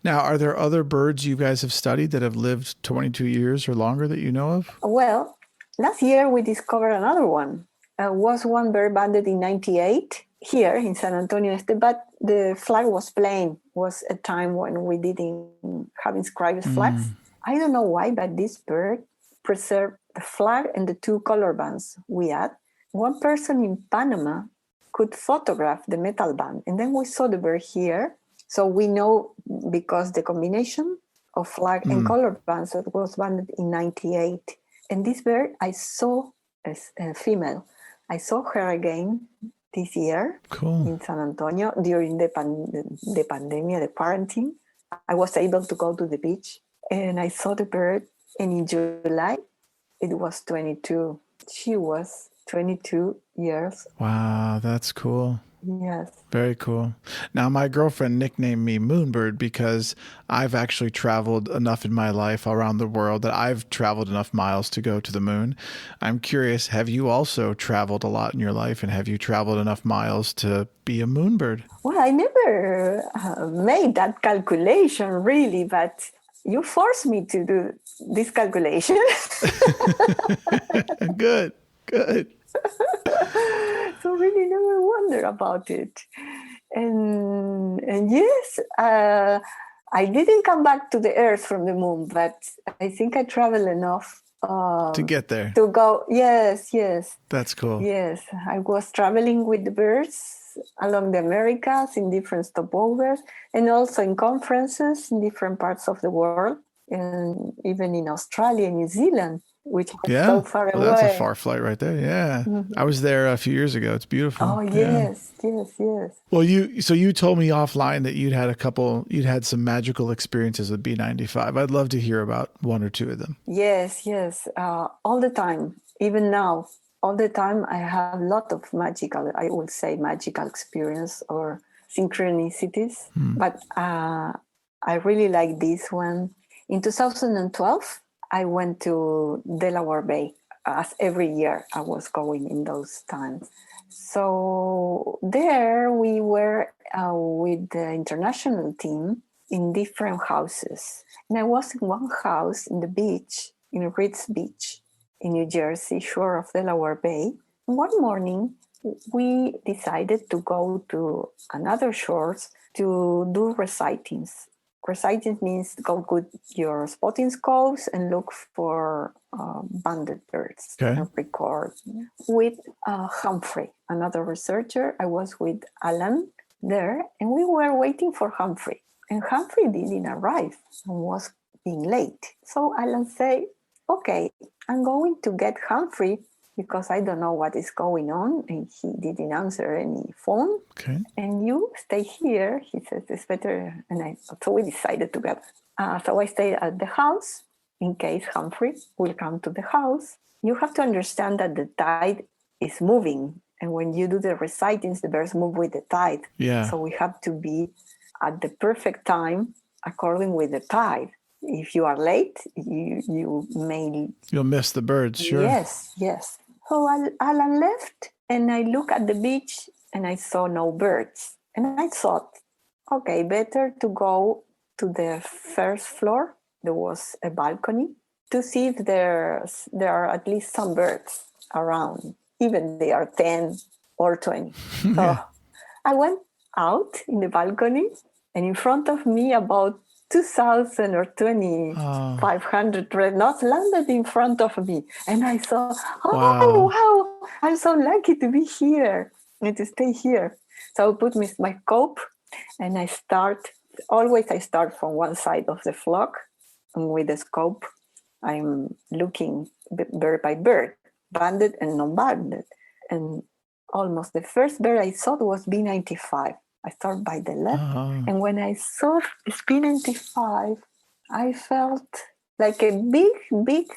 Now, are there other birds you guys have studied that have lived 22 years or longer that you know of? Well, last year we discovered another one. Was one bird banded in 98 here in San Antonio Este, but the flag was plain. Was a time when we didn't have inscribed flags. I don't know why, but this bird preserved the flag and the 2 color bands we had. One person in Panama could photograph the metal band, and then we saw the bird here. So we know because the combination of flag and color bands that was banded in 98. And this bird, I saw as a female. I saw her again this year in San Antonio during the pandemic, the quarantine. I was able to go to the beach and I saw the bird. And in July, it was 22. She was 22 years. Wow, that's cool. Yes. Very cool. Now, my girlfriend nicknamed me Moonbird because I've actually traveled enough in my life around the world that I've traveled enough miles to go to the moon. I'm curious, have you also traveled a lot in your life, and have you traveled enough miles to be a Moonbird? Well, I never made that calculation really, but you forced me to do this calculation. Good. So really never wonder about it. And yes, I didn't come back to the Earth from the moon, but I think I traveled enough to get there. To go, yes. That's cool. Yes, I was traveling with the birds along the Americas in different stopovers and also in conferences in different parts of the world, and even in Australia and New Zealand, which is so far away. That's a far flight right there. Yeah. I was there a few years ago. It's beautiful. Oh, yes. Well, you told me offline that you'd had some magical experiences with B95. I'd love to hear about one or two of them. Yes. All the time, even now, all the time I have a lot of magical experience or synchronicities. But I really like this one. In 2012, I went to Delaware Bay, as every year I was going in those times. So there we were with the international team in different houses. And I was in one house in the beach, in Reed's Beach, in New Jersey, shore of Delaware Bay. And one morning, we decided to go to another shores to do resightings. Resightings means go with your spotting scopes and look for banded birds and record. With Humphrey, another researcher, I was with Alan there, and we were waiting for Humphrey. And Humphrey didn't arrive and was being late. So Alan said, okay, I'm going to get Humphrey because I don't know what is going on. And he didn't answer any phone. Okay. And you stay here. He says, it's better. So we decided together. So I stayed at the house in case Humphrey will come to the house. You have to understand that the tide is moving. And when you do the resightings, the birds move with the tide. Yeah. So we have to be at the perfect time according with the tide. If you are late, you'll miss the birds, sure. Yes. So Alan left, and I looked at the beach, and I saw no birds. And I thought, okay, better to go to the first floor. There was a balcony to see if there are at least some birds around, even they are 10 or 20. So I went out in the balcony, and in front of me, about 2,000 or 2,500 red knots landed in front of me. And I thought, wow, I'm so lucky to be here and to stay here. So I put my scope and I start from one side of the flock. And with the scope, I'm looking bird by bird, banded and non-banded. And almost the first bird I saw was B95. I start by the left. Uh-huh. And when I saw B95, I felt like a big,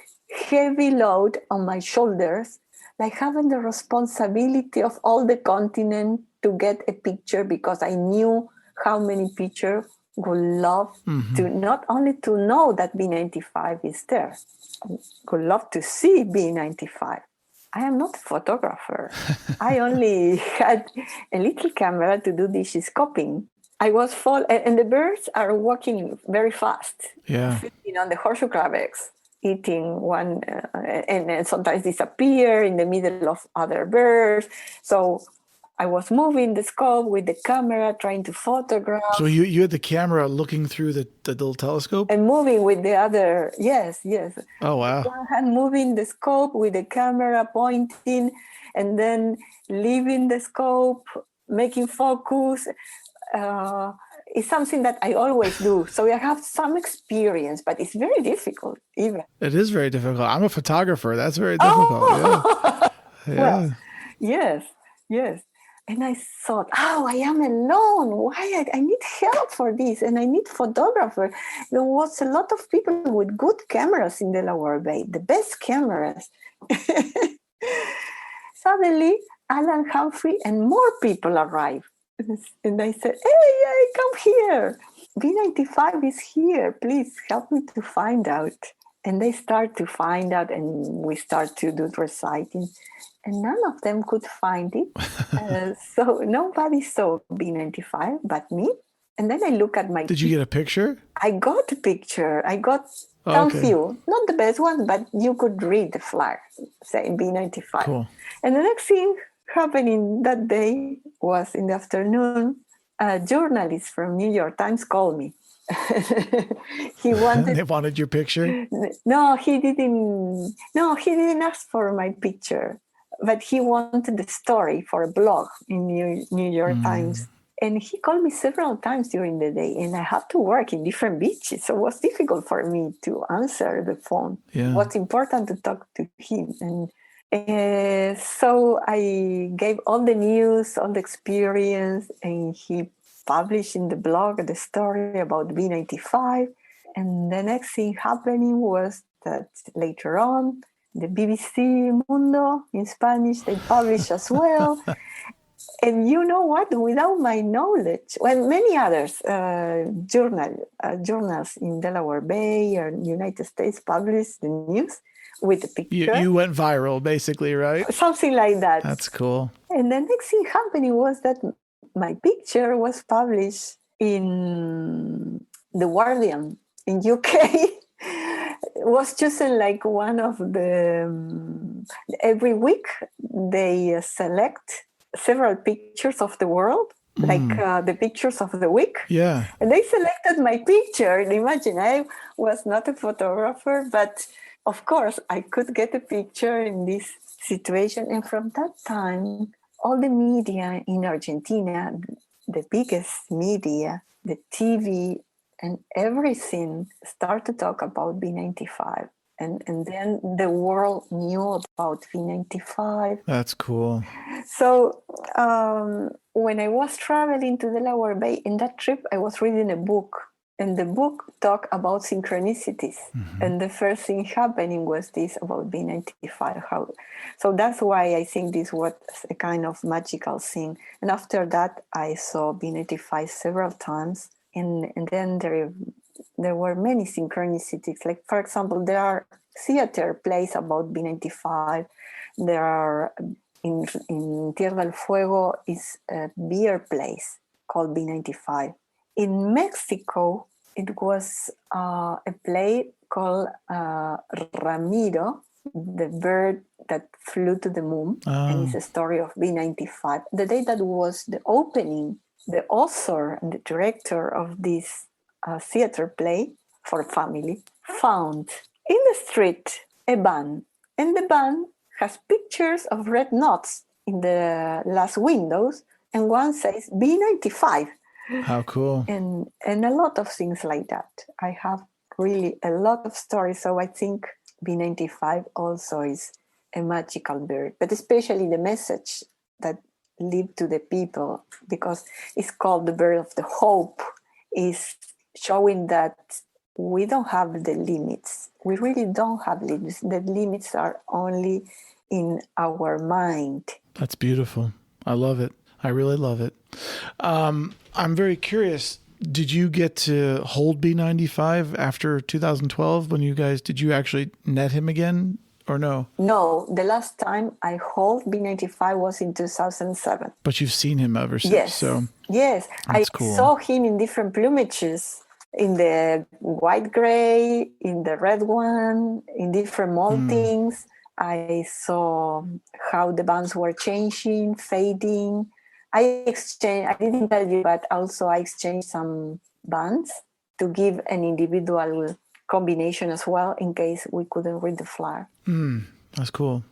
heavy load on my shoulders, like having the responsibility of all the continent to get a picture, because I knew how many people would love to not only to know that B95 is there, would love to see B95. I am not a photographer. I only had a little camera to do this scoping. I was and the birds are walking very fast, feeding on the horseshoe crabs, eating one, and sometimes disappear in the middle of other birds. So I was moving the scope with the camera, trying to photograph. So you had the camera looking through the little telescope? And moving with the other, yes. Oh, wow. One hand moving the scope with the camera pointing, and then leaving the scope, making focus. It's something that I always do. So I have some experience, but it's very difficult even. It is very difficult. I'm a photographer. That's very difficult. Yeah. Well, yes. And I thought, I am alone. Why? I need help for this, and I need photographer. There was a lot of people with good cameras in Delaware Bay, the best cameras. Suddenly, Alan Humphrey and more people arrived. And I said, hey, come here. B95 is here. Please help me to find out. And they start to find out, and we start to do reciting. And none of them could find it. So nobody saw B95 but me. And then I look at my... Did you get a picture? I got a picture. I got some few. Not the best one, but you could read the flag saying B95. Cool. And the next thing happening that day was in the afternoon, a journalist from New York Times called me. They wanted your picture? No, he didn't. No, he didn't ask for my picture, but he wanted the story for a blog in New York Times. And he called me several times during the day, and I had to work in different beaches, so it was difficult for me to answer the phone. Yeah. It was important to talk to him, and so I gave all the news, all the experience, and he published in the blog the story about B95. And the next thing happening was that later on, the BBC Mundo in Spanish, they published as well. And you know what? Without my knowledge, many others, journals in Delaware Bay or United States published the news with the picture. You went viral, basically, right? Something like that. That's cool. And the next thing happening was that my picture was published in The Guardian in UK. It was chosen like one of the... every week they select several pictures of the world, like the pictures of the week. Yeah. And they selected my picture. And imagine, I was not a photographer, but of course I could get a picture in this situation. And from that time, all the media in Argentina, the biggest media, the TV and everything, start to talk about B95. And then the world knew about B95. That's cool. So when I was traveling to Delaware Bay, in that trip, I was reading a book. And the book talked about synchronicities. And the first thing happening was this about B95. So that's why I think this was a kind of magical thing. And after that, I saw B95 several times. And then there were many synchronicities. Like, for example, there are theater plays about B95. There are, in Tierra del Fuego, is a beer place called B95. In Mexico, it was a play called Ramiro, the bird that flew to the moon. And it's a story of B95. The day that was the opening, the author and the director of this theater play for family found in the street a van, and the van has pictures of red knots in the glass windows, and one says B95. How cool. And a lot of things like that. I have really a lot of stories, so I think B95 also is a magical bird, but especially the message that live to the people, because it's called the bird of the hope, is showing that we don't have the limits. We really don't have limits. The limits are only in our mind. That's beautiful. I love it. I really love it. I'm very curious. Did you get to hold B95 after 2012 did you actually net him again or no? No, the last time I hold B95 was in 2007. But you've seen him ever since. Yes. So yes. that's I cool. saw him in different plumages, in the white gray, in the red one, in different moltings. I saw how the bands were changing, fading. I didn't tell you, but also I exchanged some bands to give an individual combination as well, in case we couldn't read the flower. That's cool.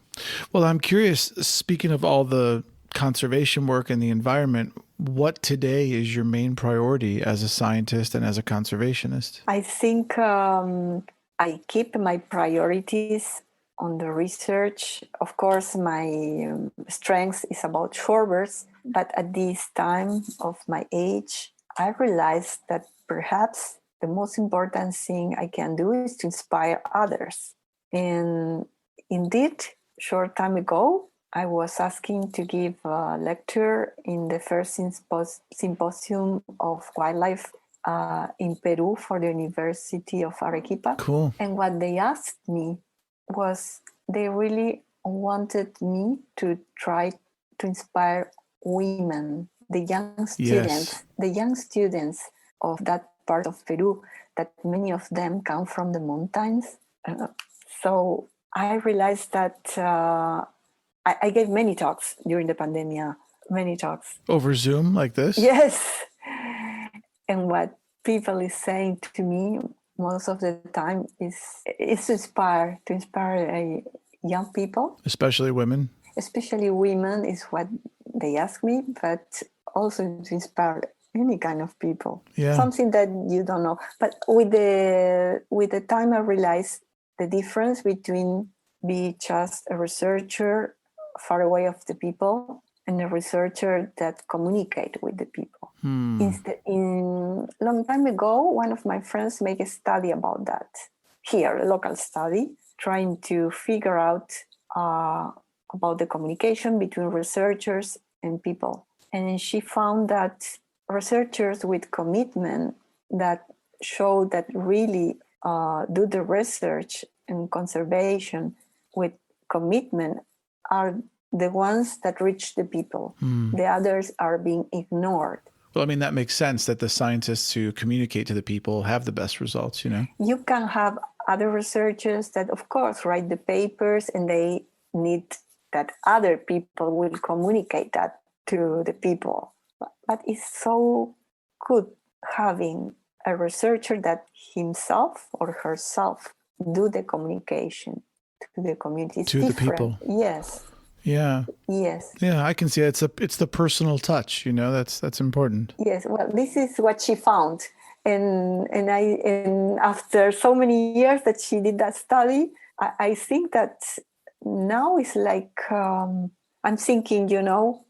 Well, I'm curious, speaking of all the conservation work and the environment, what today is your main priority as a scientist and as a conservationist? I think I keep my priorities on the research. Of course, my strength is about shorebirds, but at this time of my age, I realized that perhaps the most important thing I can do is to inspire others. And indeed, short time ago, I was asking to give a lecture in the first symposium of wildlife in Peru for the University of Arequipa. Cool. And what they asked me was, they really wanted me to try to inspire women, the young students of that part of Peru, that many of them come from the mountains. So I realized that I gave many talks during the pandemic, many talks. Over Zoom like this? Yes. And what people is saying to me most of the time is to inspire young people. Especially women? Especially women is what they ask me, but also to inspire any kind of people. Yeah. Something that you don't know. But with the time, I realized the difference between being just a researcher far away of the people and a researcher that communicate with the people. In long time ago, one of my friends made a study about that here, a local study, trying to figure out about the communication between researchers and people. And she found that researchers with commitment, that show that really do the research and conservation with commitment, are the ones that reach the people. The others are being ignored. Well, I mean, that makes sense that the scientists who communicate to the people have the best results, you know? You can have other researchers that, of course, write the papers, and they need that other people will communicate that to the people. But it's so good having a researcher that himself or herself do the communication to the community. It's to different. The people. Yes. Yeah. Yes. Yeah, I can see it. It's the personal touch, you know, that's important. Yes. Well, this is what she found. And after so many years that she did that study, I think that now it's like I'm thinking, you know,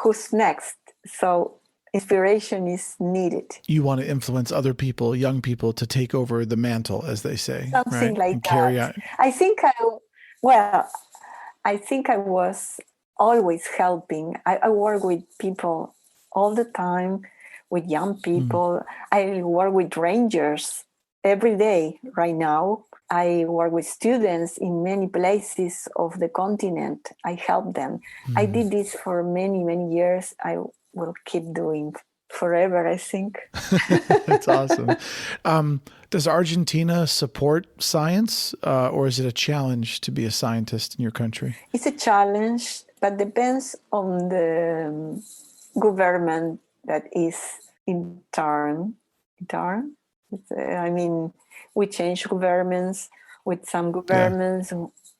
who's next? So inspiration is needed. You want to influence other people, young people, to take over the mantle, as they say. Something right? like and that. Carry on. I think I was always helping. I work with people all the time, with young people. I work with rangers every day right now. I work with students in many places of the continent. I help them. I did this for many, many years. I will keep doing forever, I think. That's awesome. Does Argentina support science, or is it a challenge to be a scientist in your country? It's a challenge, but depends on the government that is in turn. I mean, we change governments. With some governments,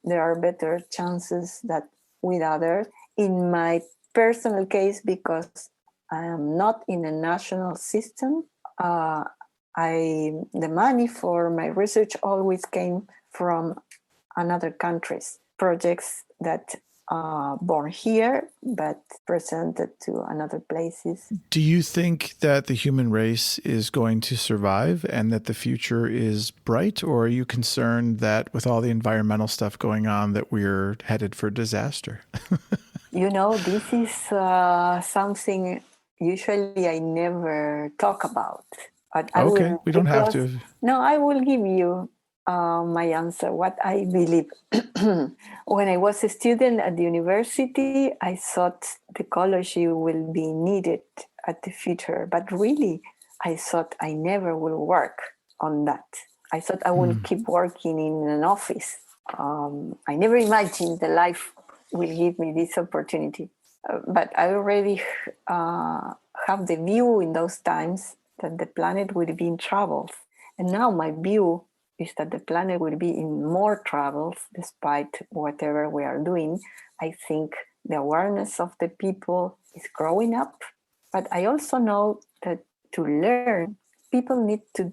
there are better chances than with others. In my personal case, because I am not in a national system, the money for my research always came from another countries, projects that born here, but presented to another places. Do you think that the human race is going to survive and that the future is bright? Or are you concerned that with all the environmental stuff going on that we're headed for disaster? This is something usually I never talk about. But Okay, we don't have to. No, I will give you my answer, what I believe. When I was a student at the university, I thought the ecology will be needed at the future. But really, I thought I never will work on that. I thought I will keep working in an office. I never imagined the life will give me this opportunity. But I already have the view in those times that the planet will be in trouble. And now my view is that the planet will be in more troubles despite whatever we are doing. I think the awareness of the people is growing up. But I also know that to learn, people need to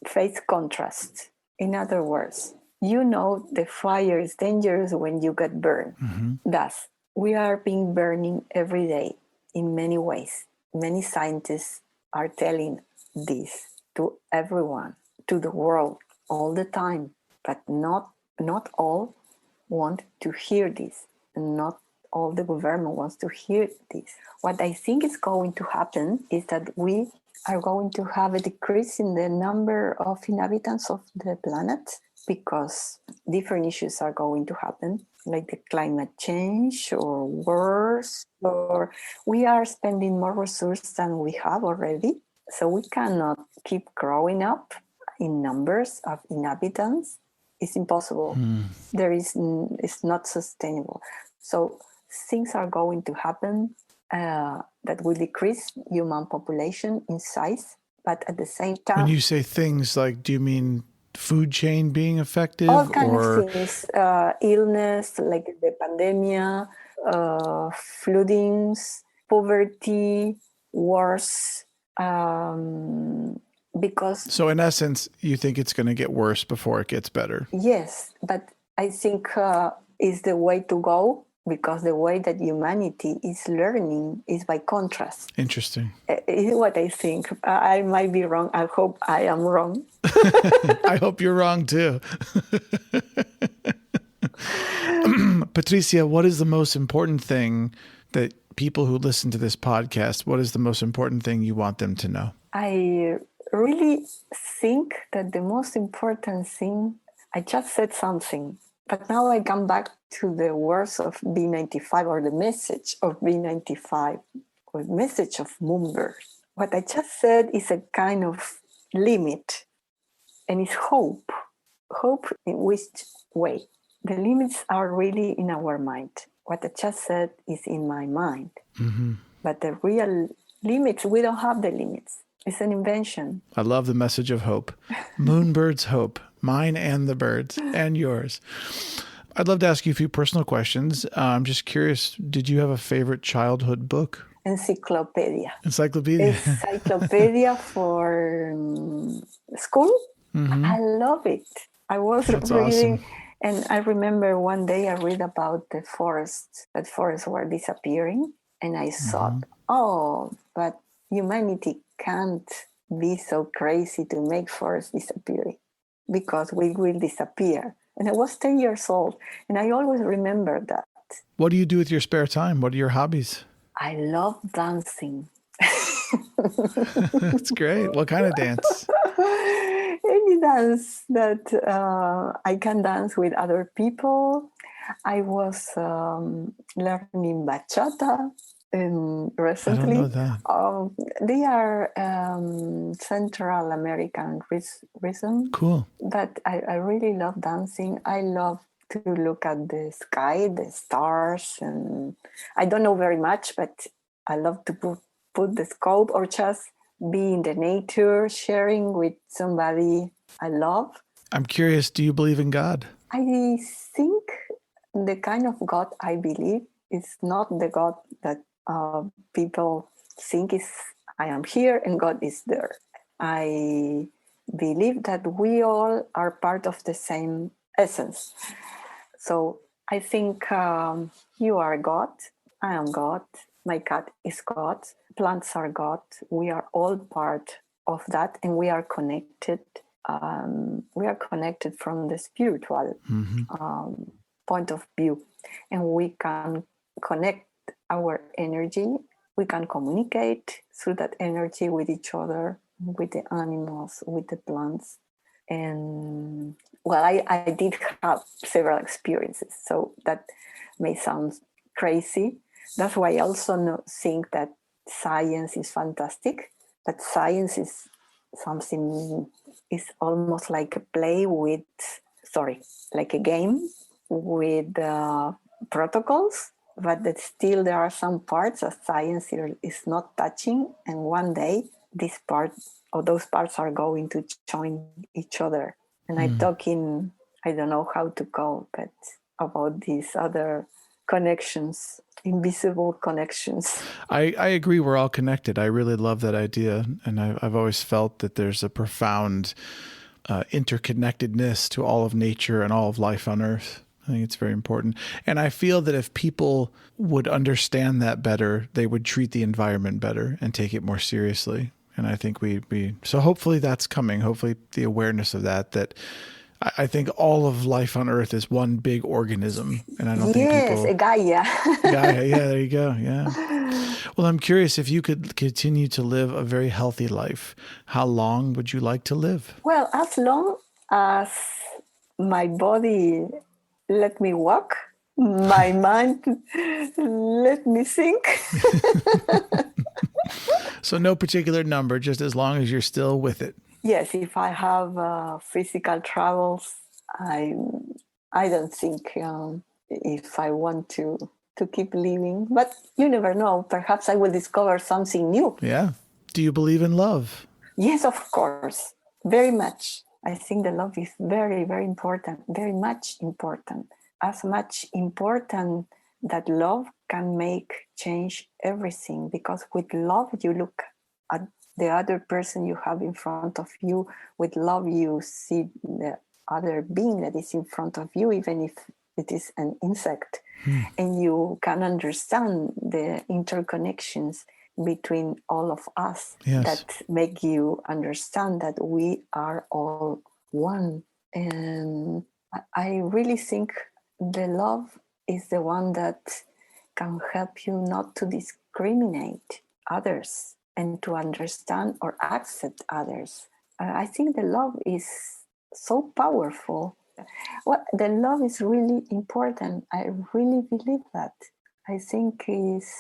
face contrast. In other words, the fire is dangerous when you get burned. Mm-hmm. Thus, we are being burning every day in many ways. Many scientists are telling this to everyone, to the world, all the time. But not all want to hear this. Not all the government wants to hear this. What I think is going to happen is that we are going to have a decrease in the number of inhabitants of the planet because different issues are going to happen, like the climate change or wars, or we are spending more resources than we have already. So we cannot keep growing up in numbers of inhabitants. It's impossible. It's not sustainable. So things are going to happen that will decrease human population in size, but at the same time... When you say things, like, do you mean food chain being effective? All kinds of things, illness, like the pandemic, floodings, poverty, wars, because... So in essence, you think it's going to get worse before it gets better? Yes, but I think is the way to go, because the way that humanity is learning is by contrast. Interesting. Is what I think. I might be wrong. I hope I am wrong. I hope you're wrong too. Patricia, what is the most important thing that people who listen to this podcast, what is the most important thing you want them to know? I really think that the most important thing, I just said something, but now I come back to the words of B95 or the message of B95 or message of Moonbird. What I just said is a kind of limit, and it's hope. Hope in which way? The limits are really in our mind. What I just said is in my mind. Mm-hmm. But the real limits, we don't have the limits. It's an invention. I love the message of hope. Moonbird's hope, mine and the birds, and yours. I'd love to ask you a few personal questions. I'm just curious, did you have a favorite childhood book? Encyclopedia. Encyclopedia for school. Mm-hmm. I love it. I was That's reading, awesome. And I remember one day I read about the forests, that forests were disappearing. And I thought, but humanity can't be so crazy to make forests disappearing, because we will disappear. And I was 10 years old, and I always remember that. What do you do with your spare time? What are your hobbies? I love dancing. That's great. What kind of dance? Any dance that I can dance with other people. I was learning bachata recently. I don't know that. They are Central American rhythm. Cool. But I really love dancing. I love to look at the sky, the stars, and I don't know very much, but I love to put the scope or just be in the nature, sharing with somebody I love. I'm curious, do you believe in God? I think the kind of God I believe is not the God that people think is, I am here and God is there. I believe that we all are part of the same essence. So I think you are God. I am God. My cat is God. Plants are God. We are all part of that, and we are connected. We are connected from the spiritual point of view, and we can connect our energy. We can communicate through that energy with each other, with the animals, with the plants. And well, I did have several experiences, so that may sound crazy. That's why I also think that science is fantastic, but science is something, is almost like a play with, like a game with protocols, but that still there are some parts of science is not touching, and one day this part or those parts are going to join each other. And I talk in, I don't know how to call, but about these other connections, invisible connections. I agree. We're all connected. I really love that idea. And I've always felt that there's a profound interconnectedness to all of nature and all of life on Earth. I think it's very important. And I feel that if people would understand that better, they would treat the environment better and take it more seriously. And I think so hopefully that's coming. Hopefully the awareness of that I think all of life on Earth is one big organism. And I don't think people... Yes, Gaia. Gaia, yeah, there you go, yeah. Well, I'm curious, if you could continue to live a very healthy life, how long would you like to live? Well, as long as my body let me walk, my mind let me think. So no particular number, just as long as you're still with it. Yes, if I have physical troubles, I don't think if I want to keep living. But you never know. Perhaps I will discover something new. Yeah. Do you believe in love? Yes, of course. Very much. I think the love is very, very important. Very much important. As much important that love can change everything. Because with love, you look at the other person you have in front of you. With love, you see the other being that is in front of you, even if it is an insect. And you can understand the interconnections between all of us. Yes. That make you understand that we are all one. And I really think the love is the one that can help you not to discriminate others and to understand or accept others. I think the love is so powerful. Well, the love is really important. I really believe that. I think is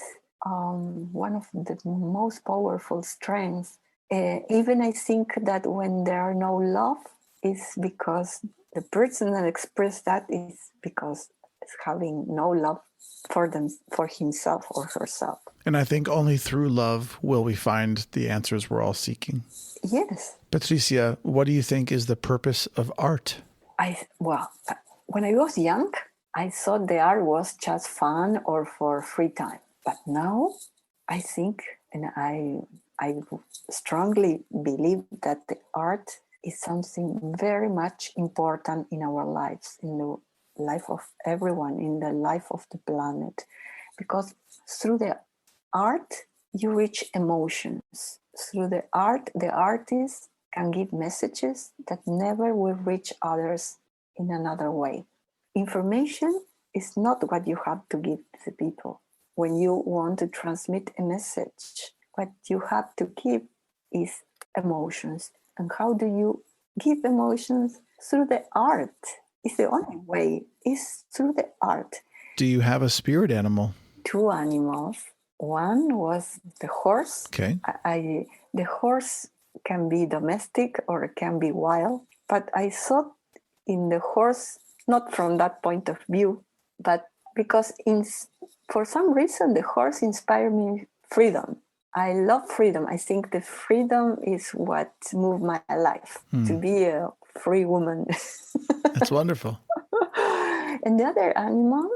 one of the most powerful strengths. Even I think that when there are no love, it's because the person that expressed that is because it's having no love for himself or herself. And I think only through love will we find the answers we're all seeking. Yes. Patricia, what do you think is the purpose of art? When I was young, I thought the art was just fun or for free time. But now I think, and I strongly believe that the art is something very much important in our lives, in the life of everyone, in the life of the planet. Because through the art, you reach emotions. Through the artist can give messages that never will reach others in another way. Information is not what you have to give to the people. When you want to transmit a message, what you have to give is emotions. And how do you give emotions? Through the art. It's the only way. It's through the art. Do you have a spirit animal? 2 animals. One was the horse. Okay. The horse can be domestic or it can be wild. But I thought in the horse, not from that point of view, but because for some reason the horse inspired me freedom. I love freedom. I think the freedom is what moved my life, to be a free woman. That's wonderful. And the other animal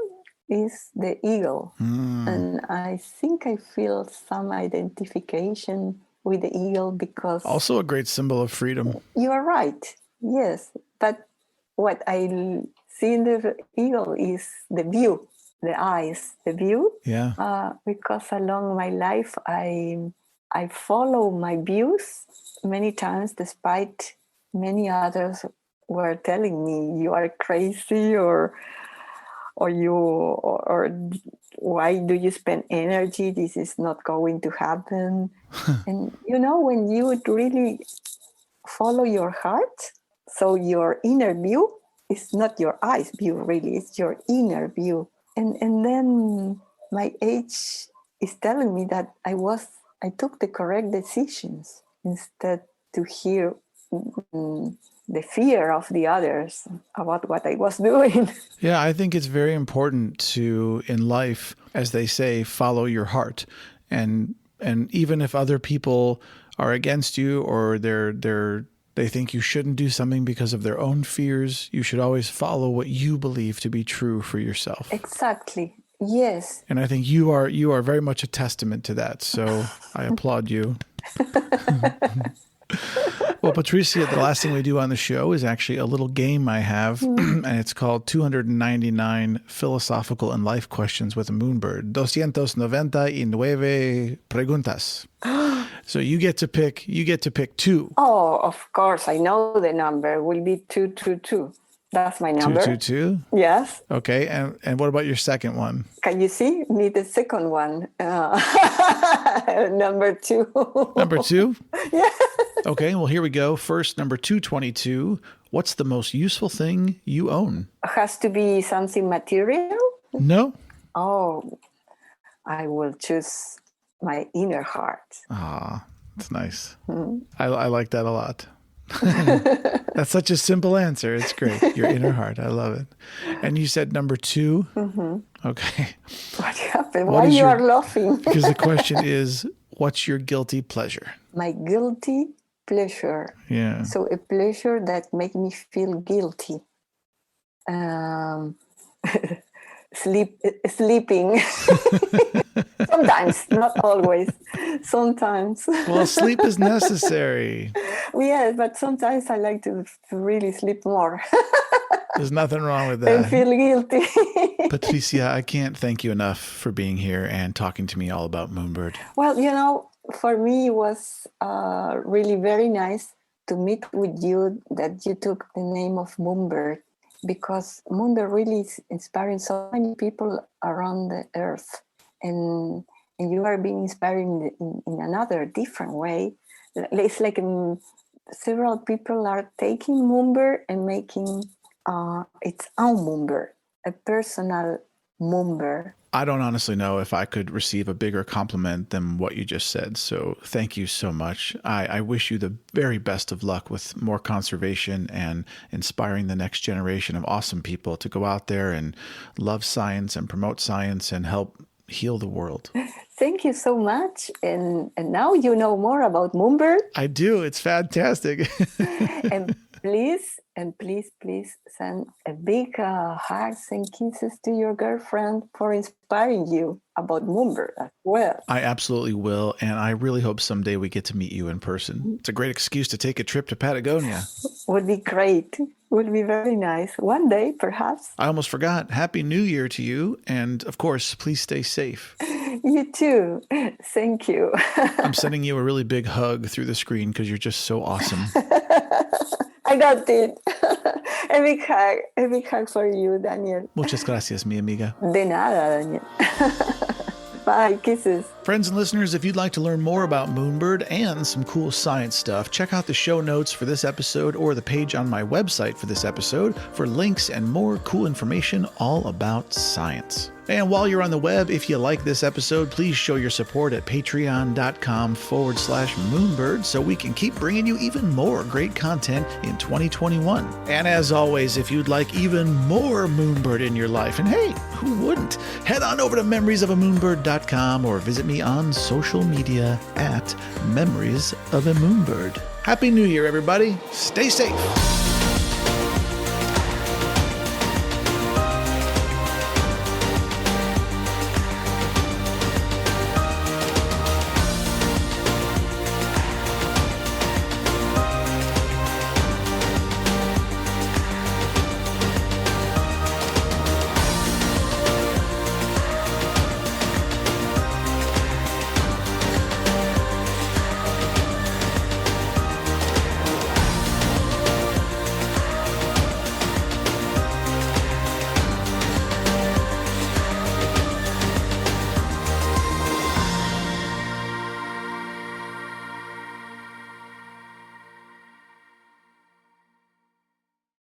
is the eagle. And I think I feel some identification with the eagle because... Also a great symbol of freedom. You are right. Yes. But what I see in the eagle is the view, the eyes, the view. Yeah. Because along my life, I follow my views many times, despite many others were telling me you are crazy or why do you spend energy? This is not going to happen. And when you would really follow your heart, so your inner view is not your eyes view, really, it's your inner view. And then my age is telling me that I took the correct decisions instead to hear the fear of the others about what I was doing. Yeah, I think it's very important to, in life, as they say, follow your heart. And even if other people are against you or they think you shouldn't do something because of their own fears, you should always follow what you believe to be true for yourself. Exactly. Yes. And I think you are very much a testament to that. So I applaud you. Well, Patricia, the last thing we do on the show is actually a little game I have, and it's called 299 Philosophical and Life Questions with a Moonbird. 299 preguntas. So you get to pick two. Oh, of course. I know the number will be 222. That's my number. 222? Yes. Okay. And what about your second one? Can you see me? The second one. Number 2. Number 2? Yeah. Okay. Well, here we go. First, number 222. What's the most useful thing you own? Has to be something material? No. Oh, I will choose my inner heart. Ah, that's nice. I like that a lot. That's such a simple answer. It's great. Your inner heart. I love it. And you said number 2? Mm-hmm. Okay. What happened? Why you are laughing? Because the question is, what's your guilty pleasure? My guilty pleasure. Yeah. So a pleasure that makes me feel guilty. Sleeping. Sometimes, not always. Sometimes. Well, sleep is necessary. Yes, but sometimes I like to really sleep more. There's nothing wrong with that. And feel guilty. Patricia, I can't thank you enough for being here and talking to me all about Moonbird. Well, for me, it was really very nice to meet with you, that you took the name of Moonbird, because Moonbird really is inspiring so many people around the earth. And you are being inspiring in another different way. It's like several people are taking Moonbird and making its own Moonbird, a personal Moonbird. I don't honestly know if I could receive a bigger compliment than what you just said. So thank you so much. I wish you the very best of luck with more conservation and inspiring the next generation of awesome people to go out there and love science and promote science and help heal the world. Thank you so much. And now you know more about Moonbird. I do. It's fantastic. And please send a big hugs and kisses to your girlfriend for inspiring you about Moonbird as well. I absolutely will. And I really hope someday we get to meet you in person. It's a great excuse to take a trip to Patagonia. Would be great. Would be very nice. One day, perhaps. I almost forgot. Happy New Year to you. And of course, please stay safe. You too. Thank you. I'm sending you a really big hug through the screen because you're just so awesome. I got it. A big hug for you, Daniel. Muchas gracias, mi amiga. De nada, Daniel. Bye, kisses. Friends and listeners, if you'd like to learn more about Moonbird and some cool science stuff, check out the show notes for this episode or the page on my website for this episode for links and more cool information all about science. And while you're on the web, if you like this episode, please show your support at patreon.com/Moonbird so we can keep bringing you even more great content in 2021. And as always, if you'd like even more Moonbird in your life, and hey, who wouldn't? Head on over to memoriesofamoonbird.com or visit me on social media at Memories of a Moonbird. Happy New Year, everybody. Stay safe.